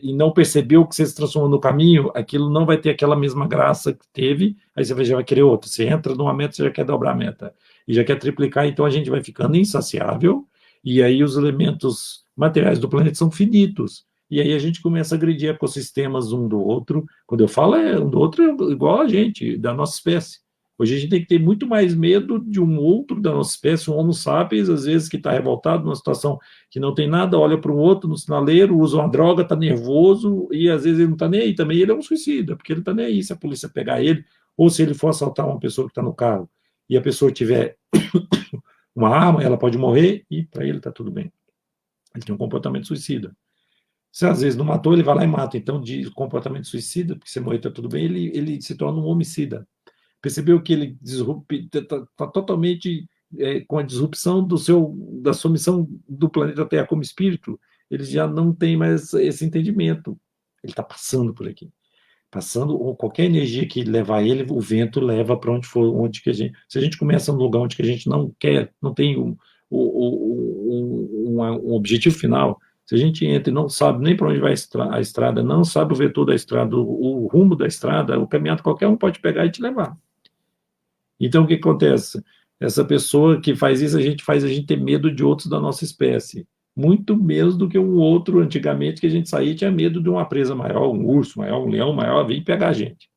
e não percebeu que você se transformou no caminho, aquilo não vai ter aquela mesma graça que teve, aí você já vai querer outro. Você entra numa meta, você já quer dobrar a meta, e já quer triplicar, então a gente vai ficando insaciável, e aí os elementos materiais do planeta são finitos. E aí a gente começa a agredir ecossistemas um do outro. Quando eu falo um do outro, é igual a gente, da nossa espécie. Hoje a gente tem que ter muito mais medo de um outro da nossa espécie, um Homo sapiens, às vezes que está revoltado numa situação que não tem nada, olha para o outro no sinaleiro, usa uma droga, está nervoso, e às vezes ele não está nem aí. Também ele é um suicida, porque ele está nem aí se a polícia pegar ele, ou se ele for assaltar uma pessoa que está no carro, e a pessoa tiver uma arma, ela pode morrer, e para ele está tudo bem. Ele tem um comportamento suicida. Se às vezes não matou, ele vai lá e mata. Então, de comportamento suicida, porque se morrer está tudo bem, ele se torna um homicida. Percebeu que ele está totalmente com a disrupção da sua missão do planeta Terra como espírito, ele já não tem mais esse entendimento. Ele está passando por aqui. Passando, ou qualquer energia que levar ele, o vento leva para onde for, onde que a gente. Se a gente começa num lugar onde que a gente não quer, não tem um objetivo final, se a gente entra e não sabe nem para onde vai a estrada, não sabe o vetor da estrada, o rumo da estrada, o caminhado qualquer um pode pegar e te levar. Então, o que acontece? Essa pessoa que faz isso, faz a gente ter medo de outros da nossa espécie. Muito menos do que um outro, antigamente, que a gente saía e tinha medo de uma presa maior, um urso maior, um leão maior, vir pegar a gente,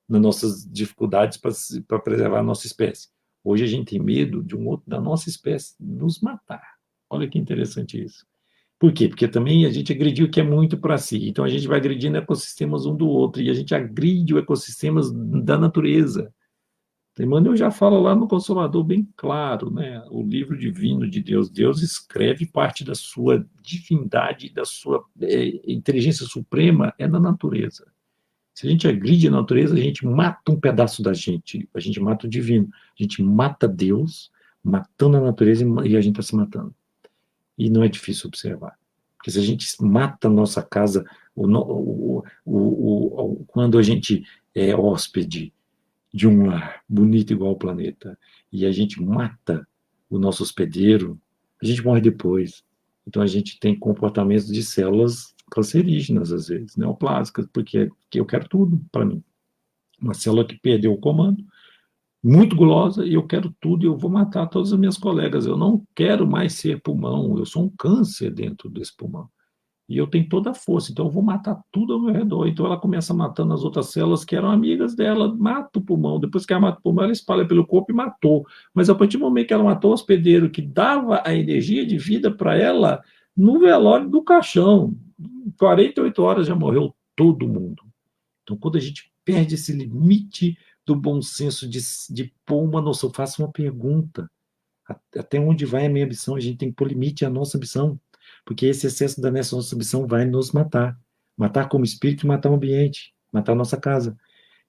nas nossas dificuldades para preservar a nossa espécie. Hoje a gente tem medo de um outro da nossa espécie nos matar. Olha que interessante isso. Por quê? Porque também a gente agrediu o que é muito para si. Então a gente vai agredindo ecossistemas um do outro e a gente agride o ecossistemas da natureza. Emmanuel já fala lá no Consolador bem claro, né? O livro divino de Deus. Deus escreve parte da sua divindade, da sua inteligência suprema é na natureza. Se a gente agride a natureza, a gente mata um pedaço da gente, a gente mata o divino, a gente mata Deus, matando a natureza e a gente está se matando. E não é difícil observar. Porque se a gente mata a nossa casa, quando a gente é hóspede de um lar bonito igual o planeta, e a gente mata o nosso hospedeiro, a gente morre depois. Então a gente tem comportamentos de células cancerígenas, às vezes, neoplásicas, porque eu quero tudo para mim. Uma célula que perdeu o comando, muito gulosa, e eu quero tudo, e eu vou matar todas as minhas colegas. Eu não quero mais ser pulmão, eu sou um câncer dentro desse pulmão. E eu tenho toda a força, então eu vou matar tudo ao meu redor. Então ela começa matando as outras células que eram amigas dela, mata o pulmão. Depois que ela mata o pulmão, ela espalha pelo corpo e matou. Mas a partir do momento que ela matou o hospedeiro, que dava a energia de vida para ela, no velório do caixão, 48 horas já morreu todo mundo. Então quando a gente perde esse limite do bom senso de pôr uma noção, faça uma pergunta. Até onde vai a minha ambição? A gente tem que pôr limite à nossa ambição, porque esse excesso da nossa ambição vai nos matar. Matar como espírito e matar o ambiente, matar a nossa casa.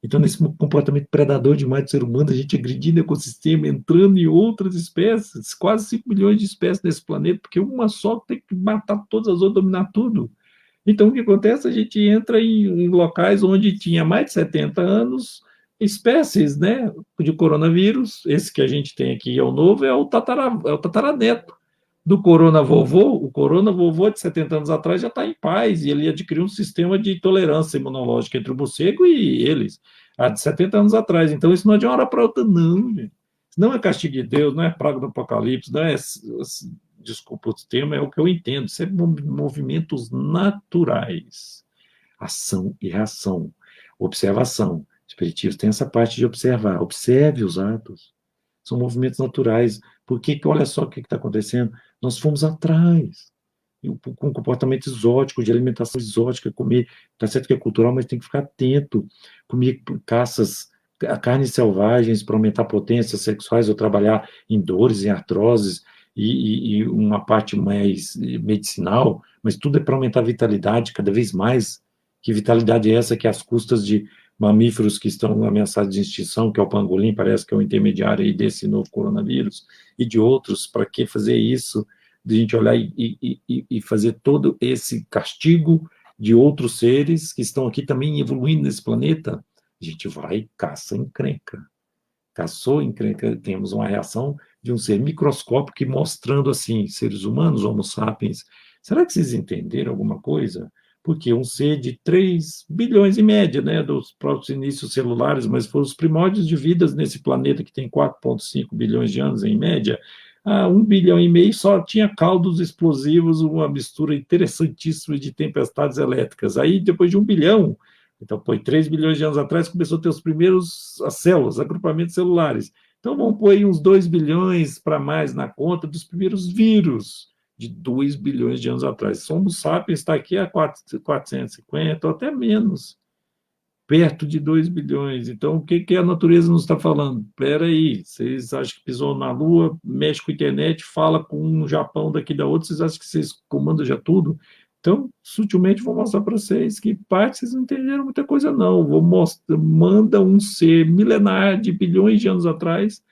Então, nesse comportamento predador demais do ser humano, a gente agredindo o ecossistema, entrando em outras espécies, quase 5 milhões de espécies nesse planeta, porque uma só tem que matar todas as outras, dominar tudo. Então, o que acontece? A gente entra em locais onde tinha mais de 70 anos, espécies, né, de coronavírus. Esse que a gente tem aqui é o novo, é o tataraneto do coronavovô. O coronavovô de 70 anos atrás já está em paz, e ele adquiriu um sistema de tolerância imunológica entre o morcego e eles, há de 70 anos atrás. Então, isso não é de uma hora para outra, não, gente. Não é castigo de Deus, não é praga do apocalipse, não é, desculpa o termo, é o que eu entendo, isso é movimentos naturais, ação e reação, observação. Os espiritistas têm essa parte de observar, observe os atos, são movimentos naturais, porque olha só o que está acontecendo, nós fomos atrás, com comportamento exótico, de alimentação exótica, comer, está certo que é cultural, mas tem que ficar atento, comer caças, carnes selvagens para aumentar potências sexuais ou trabalhar em dores, em artroses, e uma parte mais medicinal, mas tudo é para aumentar a vitalidade cada vez mais. Que vitalidade é essa que às custas de mamíferos que estão ameaçados de extinção, que é o pangolim, parece que é o intermediário aí desse novo coronavírus, e de outros, para que fazer isso? De a gente olhar e fazer todo esse castigo de outros seres que estão aqui também evoluindo nesse planeta, a gente vai caça encrenca. Caçou encrenca, temos uma reação de um ser microscópico que mostrando assim, seres humanos, homo sapiens. Será que vocês entenderam alguma coisa? Porque um ser de 3 bilhões em média, né, dos próprios inícios celulares, mas foram os primórdios de vidas nesse planeta que tem 4,5 bilhões de anos em média, 1 bilhão e meio só tinha caldos explosivos, uma mistura interessantíssima de tempestades elétricas. Aí, depois de 1 bilhão, então foi 3 bilhões de anos atrás, começou a ter os primeiros as células, agrupamentos celulares. Então vamos pôr aí uns 2 bilhões para mais na conta dos primeiros vírus, de 2 bilhões de anos atrás. Somos sapiens, está aqui a 450, ou até menos, perto de 2 bilhões. Então, o que a natureza nos está falando? Espera aí, vocês acham que pisou na Lua, mexe com a internet, fala com um Japão daqui da outra, vocês acham que vocês comandam já tudo? Então, sutilmente, vou mostrar para vocês que parte vocês não entenderam muita coisa, não. Vou mostrar, manda um ser milenar de bilhões de anos atrás,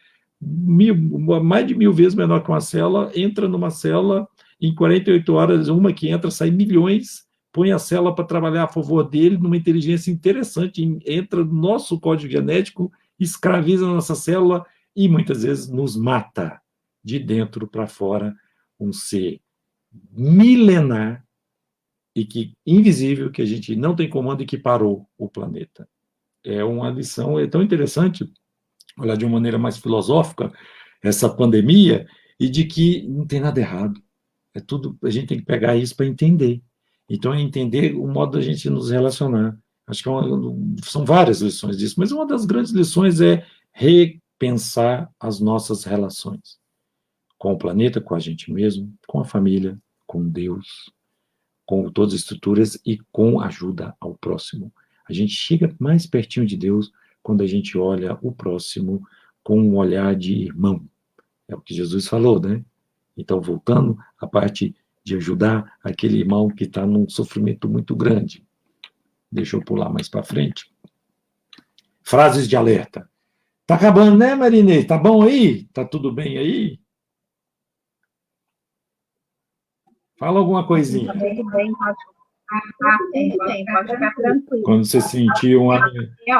mais de 1000 vezes menor que uma célula, entra numa célula, em 48 horas, uma que entra, sai milhões, põe a célula para trabalhar a favor dele, numa inteligência interessante, entra no nosso código genético, escraviza a nossa célula e muitas vezes nos mata de dentro para fora, um ser milenar e que invisível, que a gente não tem comando e que parou o planeta. É uma lição, é tão interessante olhar de uma maneira mais filosófica essa pandemia e de que não tem nada errado. É tudo, a gente tem que pegar isso para entender. Então, é entender o modo da gente nos relacionar. Acho que são várias lições disso, mas uma das grandes lições é repensar as nossas relações com o planeta, com a gente mesmo, com a família, com Deus, com todas as estruturas e com ajuda ao próximo. A gente chega mais pertinho de Deus quando a gente olha o próximo com um olhar de irmão. É o que Jesus falou, né? Então, voltando à parte de ajudar aquele irmão que está num sofrimento muito grande. Deixa eu pular mais para frente. Frases de alerta. Tá acabando, né, Marinês? Tá bom aí? Tá tudo bem aí? Fala alguma coisinha. Tá tudo bem, pode ficar tranquilo.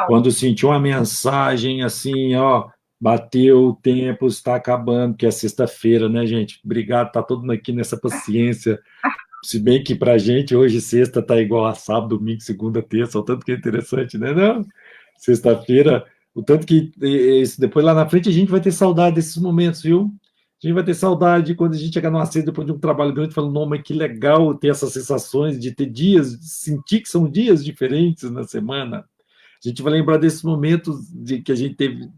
Quando sentiu uma mensagem assim, ó, bateu o tempo, está acabando, que é sexta-feira, né, gente? Obrigado, tá todo mundo aqui nessa paciência. Se bem que pra gente hoje sexta tá igual a sábado, domingo, segunda, terça, o tanto que é interessante, né? Não? Sexta-feira, o tanto que depois lá na frente a gente vai ter saudade desses momentos, viu? A gente vai ter saudade quando a gente chegar numa sexta depois de um trabalho grande, falando, não, mas que legal ter essas sensações de ter dias, de sentir que são dias diferentes na semana. A gente vai lembrar desses momentos de que a gente teve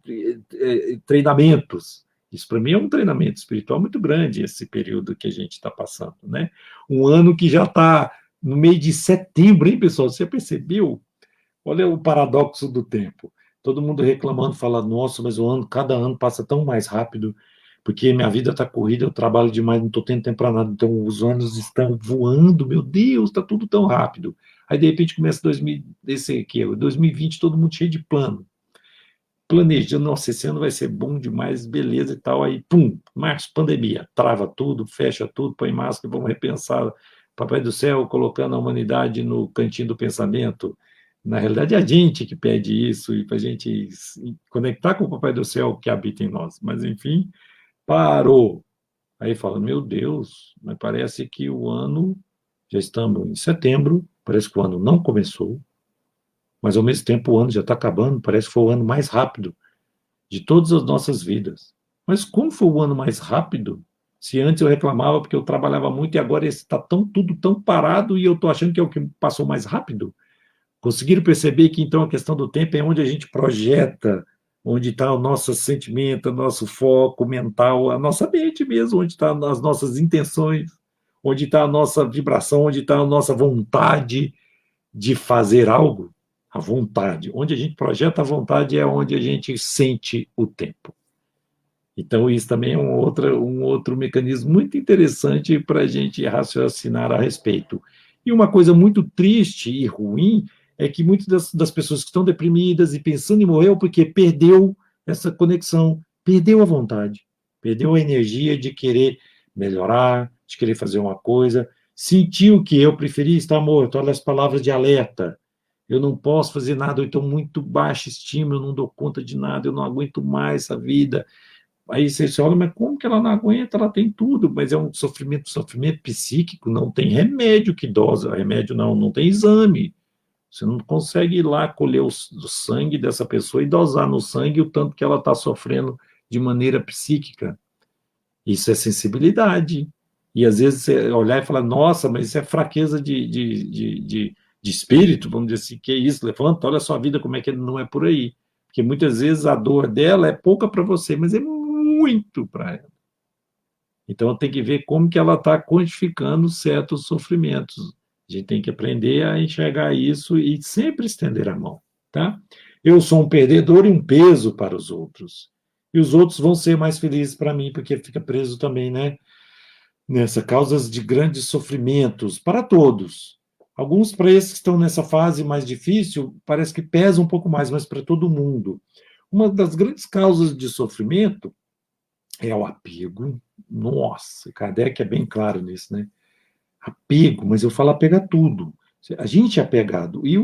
treinamentos. Isso para mim é um treinamento espiritual muito grande, esse período que a gente está passando, né? Um ano que já está no meio de setembro, hein, pessoal? Você percebeu? Olha o paradoxo do tempo. Todo mundo reclamando, falando, nossa, mas o ano, cada ano passa tão mais rápido, porque minha vida está corrida, eu trabalho demais, não estou tendo tempo para nada, então os anos estão voando, meu Deus, está tudo tão rápido. Aí, de repente, começa 2020, todo mundo cheio de plano. Planejando, nossa, esse ano vai ser bom demais, beleza e tal. Aí, pum, março, pandemia, trava tudo, fecha tudo, põe máscara, vamos repensar. Papai do Céu colocando a humanidade no cantinho do pensamento. Na realidade, é a gente que pede isso, e para a gente se conectar com o Papai do Céu que habita em nós. Mas, enfim, parou. Aí fala, meu Deus, mas parece que o ano, já estamos em setembro, parece que o ano não começou, mas ao mesmo tempo o ano já está acabando, parece que foi o ano mais rápido de todas as nossas vidas. Mas como foi o ano mais rápido? Se antes eu reclamava porque eu trabalhava muito e agora está tudo tão parado e eu estou achando que é o que passou mais rápido? Conseguiram perceber que então a questão do tempo é onde a gente projeta, onde está o nosso sentimento, o nosso foco mental, a nossa mente mesmo, onde estão as nossas intenções, onde está a nossa vibração, onde está a nossa vontade de fazer algo, a vontade. Onde a gente projeta a vontade é onde a gente sente o tempo. Então, isso também é um outro mecanismo muito interessante para a gente raciocinar a respeito. E uma coisa muito triste e ruim é que muitas das pessoas que estão deprimidas e pensando em morrer é porque perdeu essa conexão, perdeu a vontade, perdeu a energia de querer melhorar, de querer fazer uma coisa, sentiu que eu preferia estar morto. Olha as palavras de alerta. Eu não posso fazer nada, eu estou muito baixa estima, eu não dou conta de nada, eu não aguento mais essa vida. Aí você olha, mas como que ela não aguenta? Ela tem tudo, mas é um sofrimento psíquico, não tem remédio que dosa, remédio não tem exame. Você não consegue ir lá colher o sangue dessa pessoa e dosar no sangue o tanto que ela está sofrendo de maneira psíquica. Isso é sensibilidade. E às vezes você olhar e falar, nossa, mas isso é fraqueza de espírito, vamos dizer assim, que é isso, levanta, olha a sua vida, como é que não é por aí. Porque muitas vezes a dor dela é pouca para você, mas é muito para ela. Então tem que ver como que ela está quantificando certos sofrimentos. A gente tem que aprender a enxergar isso e sempre estender a mão, tá? Eu sou um perdedor e um peso para os outros. E os outros vão ser mais felizes para mim, porque fica preso também, né? Nessa causas de grandes sofrimentos para todos. Alguns para esses que estão nessa fase mais difícil, parece que pesa um pouco mais, mas para todo mundo. Uma das grandes causas de sofrimento é o apego. Nossa, Kardec é bem claro nisso, né? Apego, mas eu falo apego a tudo. A gente é apegado. E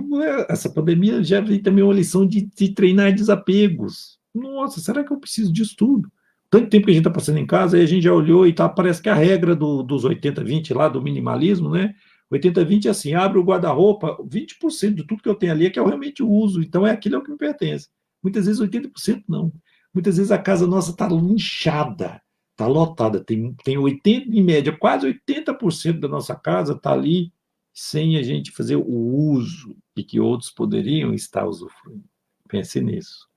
essa pandemia já veio também uma lição de treinar desapegos. Nossa, será que eu preciso disso tudo? Tanto tempo que a gente está passando em casa, aí a gente já olhou e tá, parece que a regra dos 80-20 lá, do minimalismo, né? 80-20 é assim, abre o guarda-roupa, 20% de tudo que eu tenho ali é que eu realmente uso, então é aquilo que me pertence. Muitas vezes 80% não. Muitas vezes a casa nossa está inchada, está lotada, tem 80, em média, quase 80% da nossa casa está ali sem a gente fazer o uso e que outros poderiam estar usufruindo. Pense nisso.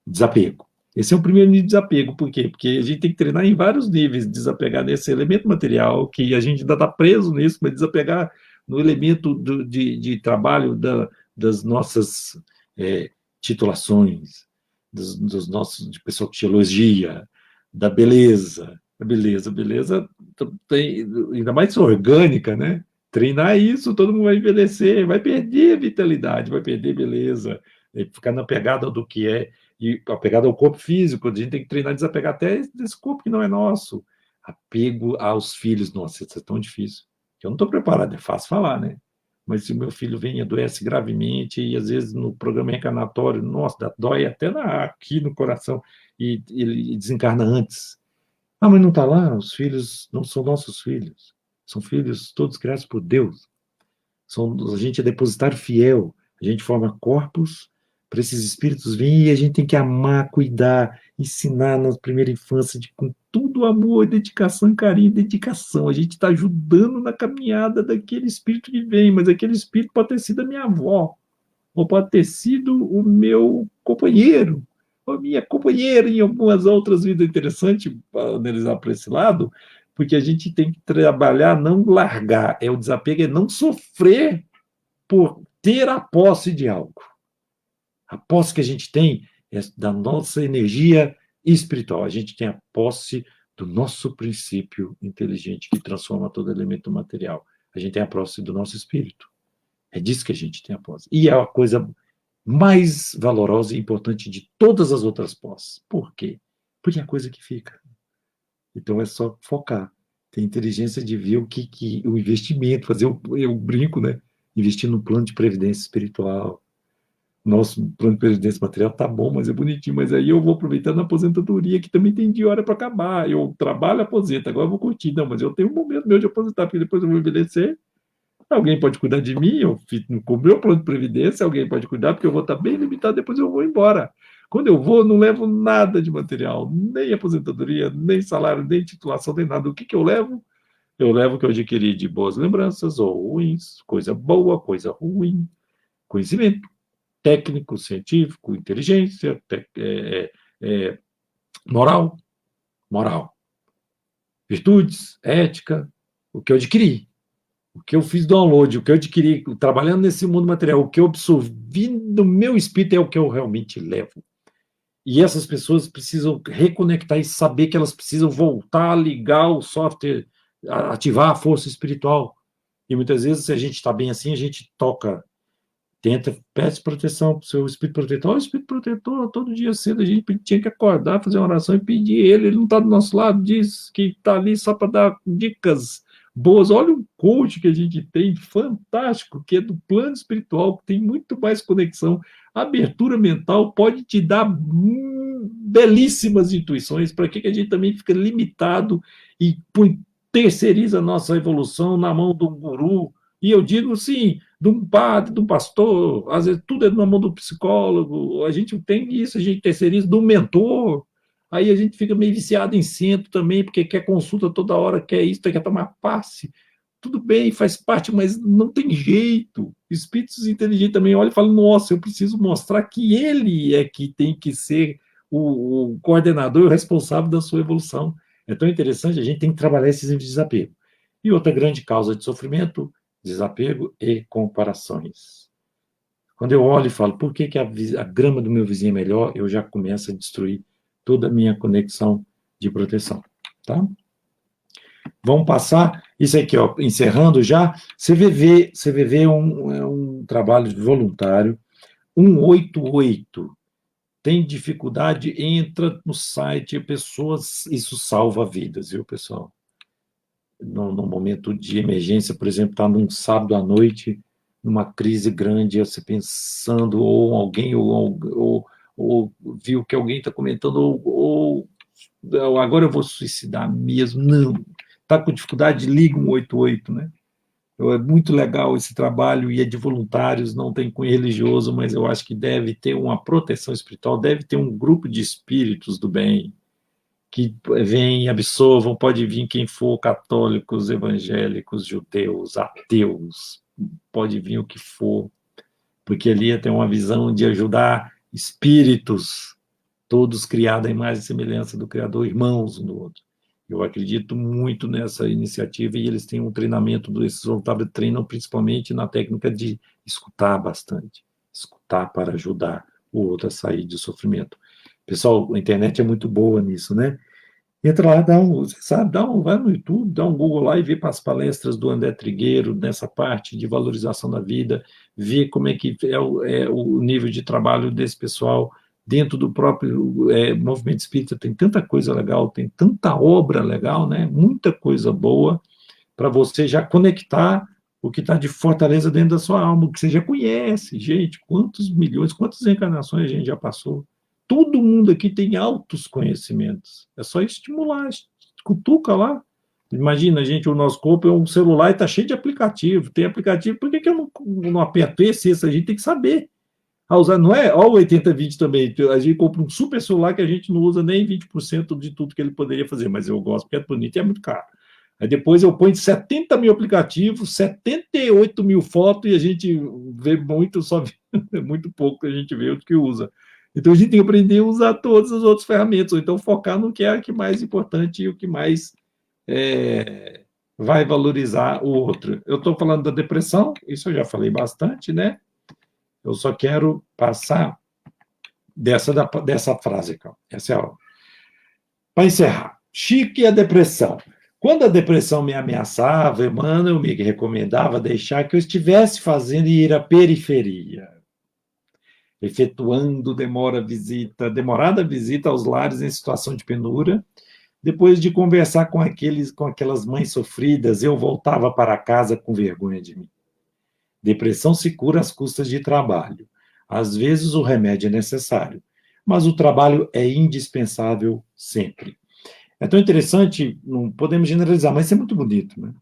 Desapego. Esse é o primeiro nível de desapego. Por quê? Porque a gente tem que treinar em vários níveis de desapegar nesse elemento material, que a gente ainda está preso nisso, mas desapegar no elemento de trabalho das nossas titulações, dos nossos, de pessoa que te elogia, da beleza. A beleza tem, ainda mais orgânica, né? Treinar isso, todo mundo vai envelhecer, vai perder vitalidade, vai perder beleza, ficar na pegada do que é, e apegado ao corpo físico, a gente tem que treinar a desapegar até desse corpo que não é nosso. Apego aos filhos, nossa, isso é tão difícil. Eu não estou preparado, é fácil falar, né? Mas se o meu filho vem e adoece gravemente, e às vezes no programa reencarnatório, nossa, dói até aqui no coração, e ele desencarna antes. Ah, mas não está lá, os filhos não são nossos filhos, são filhos todos criados por Deus. A gente é depositário fiel, a gente forma corpos para esses espíritos virem e a gente tem que amar, cuidar, ensinar na primeira infância com tudo amor, dedicação, carinho, dedicação. A gente está ajudando na caminhada daquele espírito que vem, mas aquele espírito pode ter sido a minha avó, ou pode ter sido o meu companheiro, ou a minha companheira em algumas outras vidas. Interessante analisar por esse lado, porque a gente tem que trabalhar, não largar, o desapego é não sofrer por ter a posse de algo. A posse que a gente tem é da nossa energia espiritual, a gente tem a posse do nosso princípio inteligente que transforma todo elemento material. A gente tem a posse do nosso espírito. É disso que a gente tem a posse. E é a coisa mais valorosa e importante de todas as outras posses. Por quê? Porque é a coisa que fica. Então é só focar. Tem inteligência de ver o investimento, fazer eu brinco, né? Investir no plano de previdência espiritual. Nosso plano de previdência material tá bom, mas é bonitinho. Mas aí eu vou aproveitar na aposentadoria, que também tem de hora para acabar. Eu trabalho, aposento, agora eu vou curtir. Não, mas eu tenho um momento meu de aposentar, porque depois eu vou envelhecer. Alguém pode cuidar de mim, eu com o meu plano de previdência, alguém pode cuidar, porque eu vou estar bem limitado, depois eu vou embora. Quando eu vou, não levo nada de material, nem aposentadoria, nem salário, nem titulação, nem nada. O que eu levo? Eu levo o que eu adquiri de boas lembranças ou ruins, coisa boa, coisa ruim, conhecimento técnico, científico, inteligência, é, moral, moral, virtudes, ética, o que eu adquiri. O que eu fiz download, o que eu adquiri trabalhando nesse mundo material, o que eu absorvi no meu espírito é o que eu realmente levo. E essas pessoas precisam reconectar e saber que elas precisam voltar a ligar o software, ativar a força espiritual. E muitas vezes, se a gente está bem assim, a gente toca, tenta, pede proteção para o seu espírito protetor. O espírito protetor, todo dia cedo, a gente tinha que acordar, fazer uma oração e pedir ele não está do nosso lado, diz que está ali só para dar dicas boas. Olha o coach que a gente tem, fantástico, que é do plano espiritual, que tem muito mais conexão. A abertura mental pode te dar belíssimas intuições. Para que a gente também fica limitado e terceiriza a nossa evolução na mão do guru? E eu digo, sim, de um padre, de um pastor, às vezes tudo é na mão do psicólogo, a gente tem isso, a gente terceiriza, do mentor, aí a gente fica meio viciado em centro também, porque quer consulta toda hora, quer isso, quer tomar passe. Tudo bem, faz parte, mas não tem jeito. Espíritos inteligentes também olham e falam, nossa, eu preciso mostrar que ele é que tem que ser o coordenador, o responsável da sua evolução. É tão interessante, a gente tem que trabalhar esses níveis de desapego. E outra grande causa de sofrimento, desapego e comparações. Quando eu olho e falo, por que a grama do meu vizinho é melhor, eu já começo a destruir toda a minha conexão de proteção. Tá? Vamos passar isso aqui, ó, encerrando já. CVV é um trabalho voluntário. 188. Tem dificuldade, entra no site, pessoas, isso salva vidas, viu, pessoal? No momento de emergência, por exemplo, está num sábado à noite, numa crise grande, você pensando, ou alguém, ou viu que alguém está comentando, ou agora eu vou suicidar mesmo. Não. Está com dificuldade, liga 188, né? É muito legal esse trabalho e é de voluntários, não tem cunho religioso, mas eu acho que deve ter uma proteção espiritual, deve ter um grupo de espíritos do bem que vem e absorvam, pode vir quem for, católicos, evangélicos, judeus, ateus, pode vir o que for, porque ali tem uma visão de ajudar espíritos todos criados em mais semelhança do Criador, irmãos um do outro. Eu acredito muito nessa iniciativa e eles têm um treinamento, esses voluntários treinam principalmente na técnica de escutar bastante, escutar para ajudar o outro a sair do sofrimento. Pessoal, a internet é muito boa nisso, né? Entra lá, você sabe, vai no YouTube, dá um Google lá e vê para as palestras do André Trigueiro nessa parte de valorização da vida, vê como é que é o nível de trabalho desse pessoal dentro do próprio movimento espírita. Tem tanta coisa legal, tem tanta obra legal, né? Muita coisa boa para você já conectar o que está de fortaleza dentro da sua alma, o que você já conhece. Gente, quantos milhões, quantas encarnações a gente já passou? Todo mundo aqui tem altos conhecimentos. É só estimular, cutuca lá. Imagina, gente, o nosso corpo é um celular e está cheio de aplicativo. Tem aplicativo, por que eu não aperto esse? A gente tem que saber. Usar, não é? Olha o 80-20 também. A gente compra um super celular que a gente não usa nem 20% de tudo que ele poderia fazer, mas eu gosto porque é bonito e é muito caro. Aí depois eu ponho 70 mil aplicativos, 78 mil fotos e a gente vê muito, só vê muito pouco que a gente vê o que usa. Então a gente tem que aprender a usar todas as outras ferramentas, ou então focar no que é o mais importante e o que mais vai valorizar o outro. Eu estou falando da depressão, isso eu já falei bastante, né? Eu só quero passar dessa frase aqui. Essa é a hora. Para encerrar, Chico e a depressão. Quando a depressão me ameaçava, mano, eu me recomendava deixar que eu estivesse fazendo ir à periferia, efetuando demorada visita aos lares em situação de penura. Depois de conversar com aquelas mães sofridas, eu voltava para casa com vergonha de mim. Depressão se cura às custas de trabalho. Às vezes o remédio é necessário, mas o trabalho é indispensável sempre. É tão interessante, não podemos generalizar, mas isso é muito bonito, né?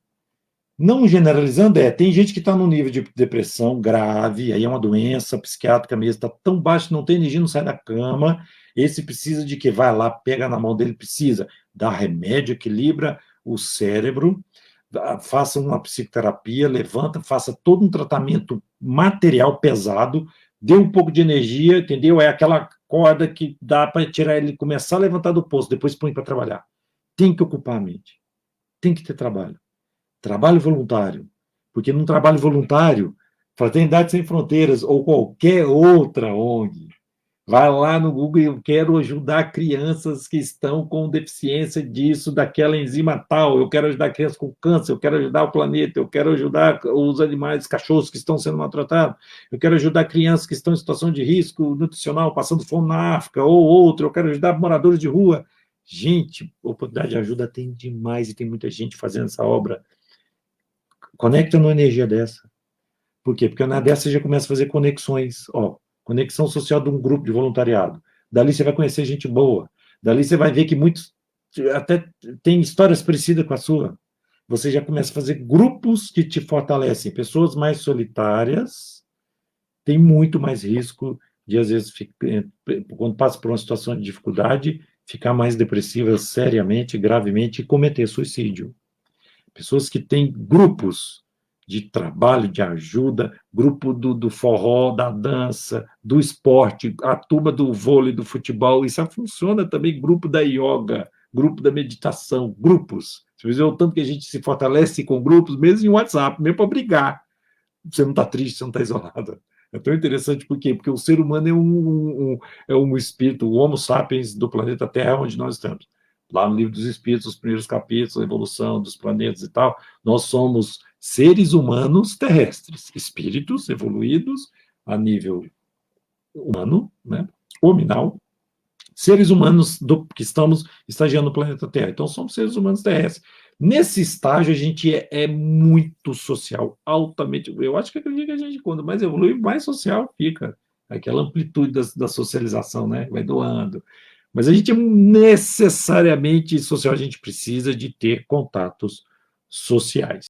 Não generalizando, tem gente que está no nível de depressão grave, aí é uma doença psiquiátrica mesmo, está tão baixo, não tem energia, não sai da cama, esse precisa de que vai lá, pega na mão dele, precisa dar remédio, equilibra o cérebro, faça uma psicoterapia, levanta, faça todo um tratamento material pesado, dê um pouco de energia, entendeu? É aquela corda que dá para tirar ele, começar a levantar do poço, depois põe para trabalhar. Tem que ocupar a mente, tem que ter trabalho. Trabalho voluntário, porque num trabalho voluntário, Fraternidade Sem Fronteiras ou qualquer outra ONG, vai lá no Google e eu quero ajudar crianças que estão com deficiência disso, daquela enzima tal, eu quero ajudar crianças com câncer, eu quero ajudar o planeta, eu quero ajudar os animais, cachorros que estão sendo maltratados, eu quero ajudar crianças que estão em situação de risco nutricional, passando fome na África, ou outro, eu quero ajudar moradores de rua. Gente, oportunidade de ajuda tem demais e tem muita gente fazendo essa obra. Conecta numa energia dessa. Por quê? Porque na dessa você já começa a fazer conexões. Conexão social de um grupo de voluntariado. Dali você vai conhecer gente boa. Dali você vai ver que muitos até têm histórias parecidas com a sua. Você já começa a fazer grupos que te fortalecem. Pessoas mais solitárias têm muito mais risco de, às vezes, quando passa por uma situação de dificuldade, ficar mais depressiva seriamente, gravemente e cometer suicídio. Pessoas que têm grupos de trabalho, de ajuda, grupo do forró, da dança, do esporte, a turma do vôlei, do futebol, isso funciona também, grupo da yoga, grupo da meditação, grupos. Você vê o tanto que a gente se fortalece com grupos, mesmo em WhatsApp, mesmo para brigar. Você não está triste, você não está isolado. É tão interessante, por quê? Porque o ser humano é um espírito, o Homo sapiens do planeta Terra, onde nós estamos. Lá no Livro dos Espíritos, os primeiros capítulos, a evolução dos planetas e tal, nós somos seres humanos terrestres, espíritos evoluídos a nível humano, né, hominal, seres humanos que estamos estagiando no planeta Terra. Então, somos seres humanos terrestres. Nesse estágio, a gente é muito social, altamente. Eu acho que acredito que a gente, quando mais evolui, mais social fica. Aquela amplitude da socialização, né? Vai doando. Mas a gente é necessariamente social, a gente precisa de ter contatos sociais.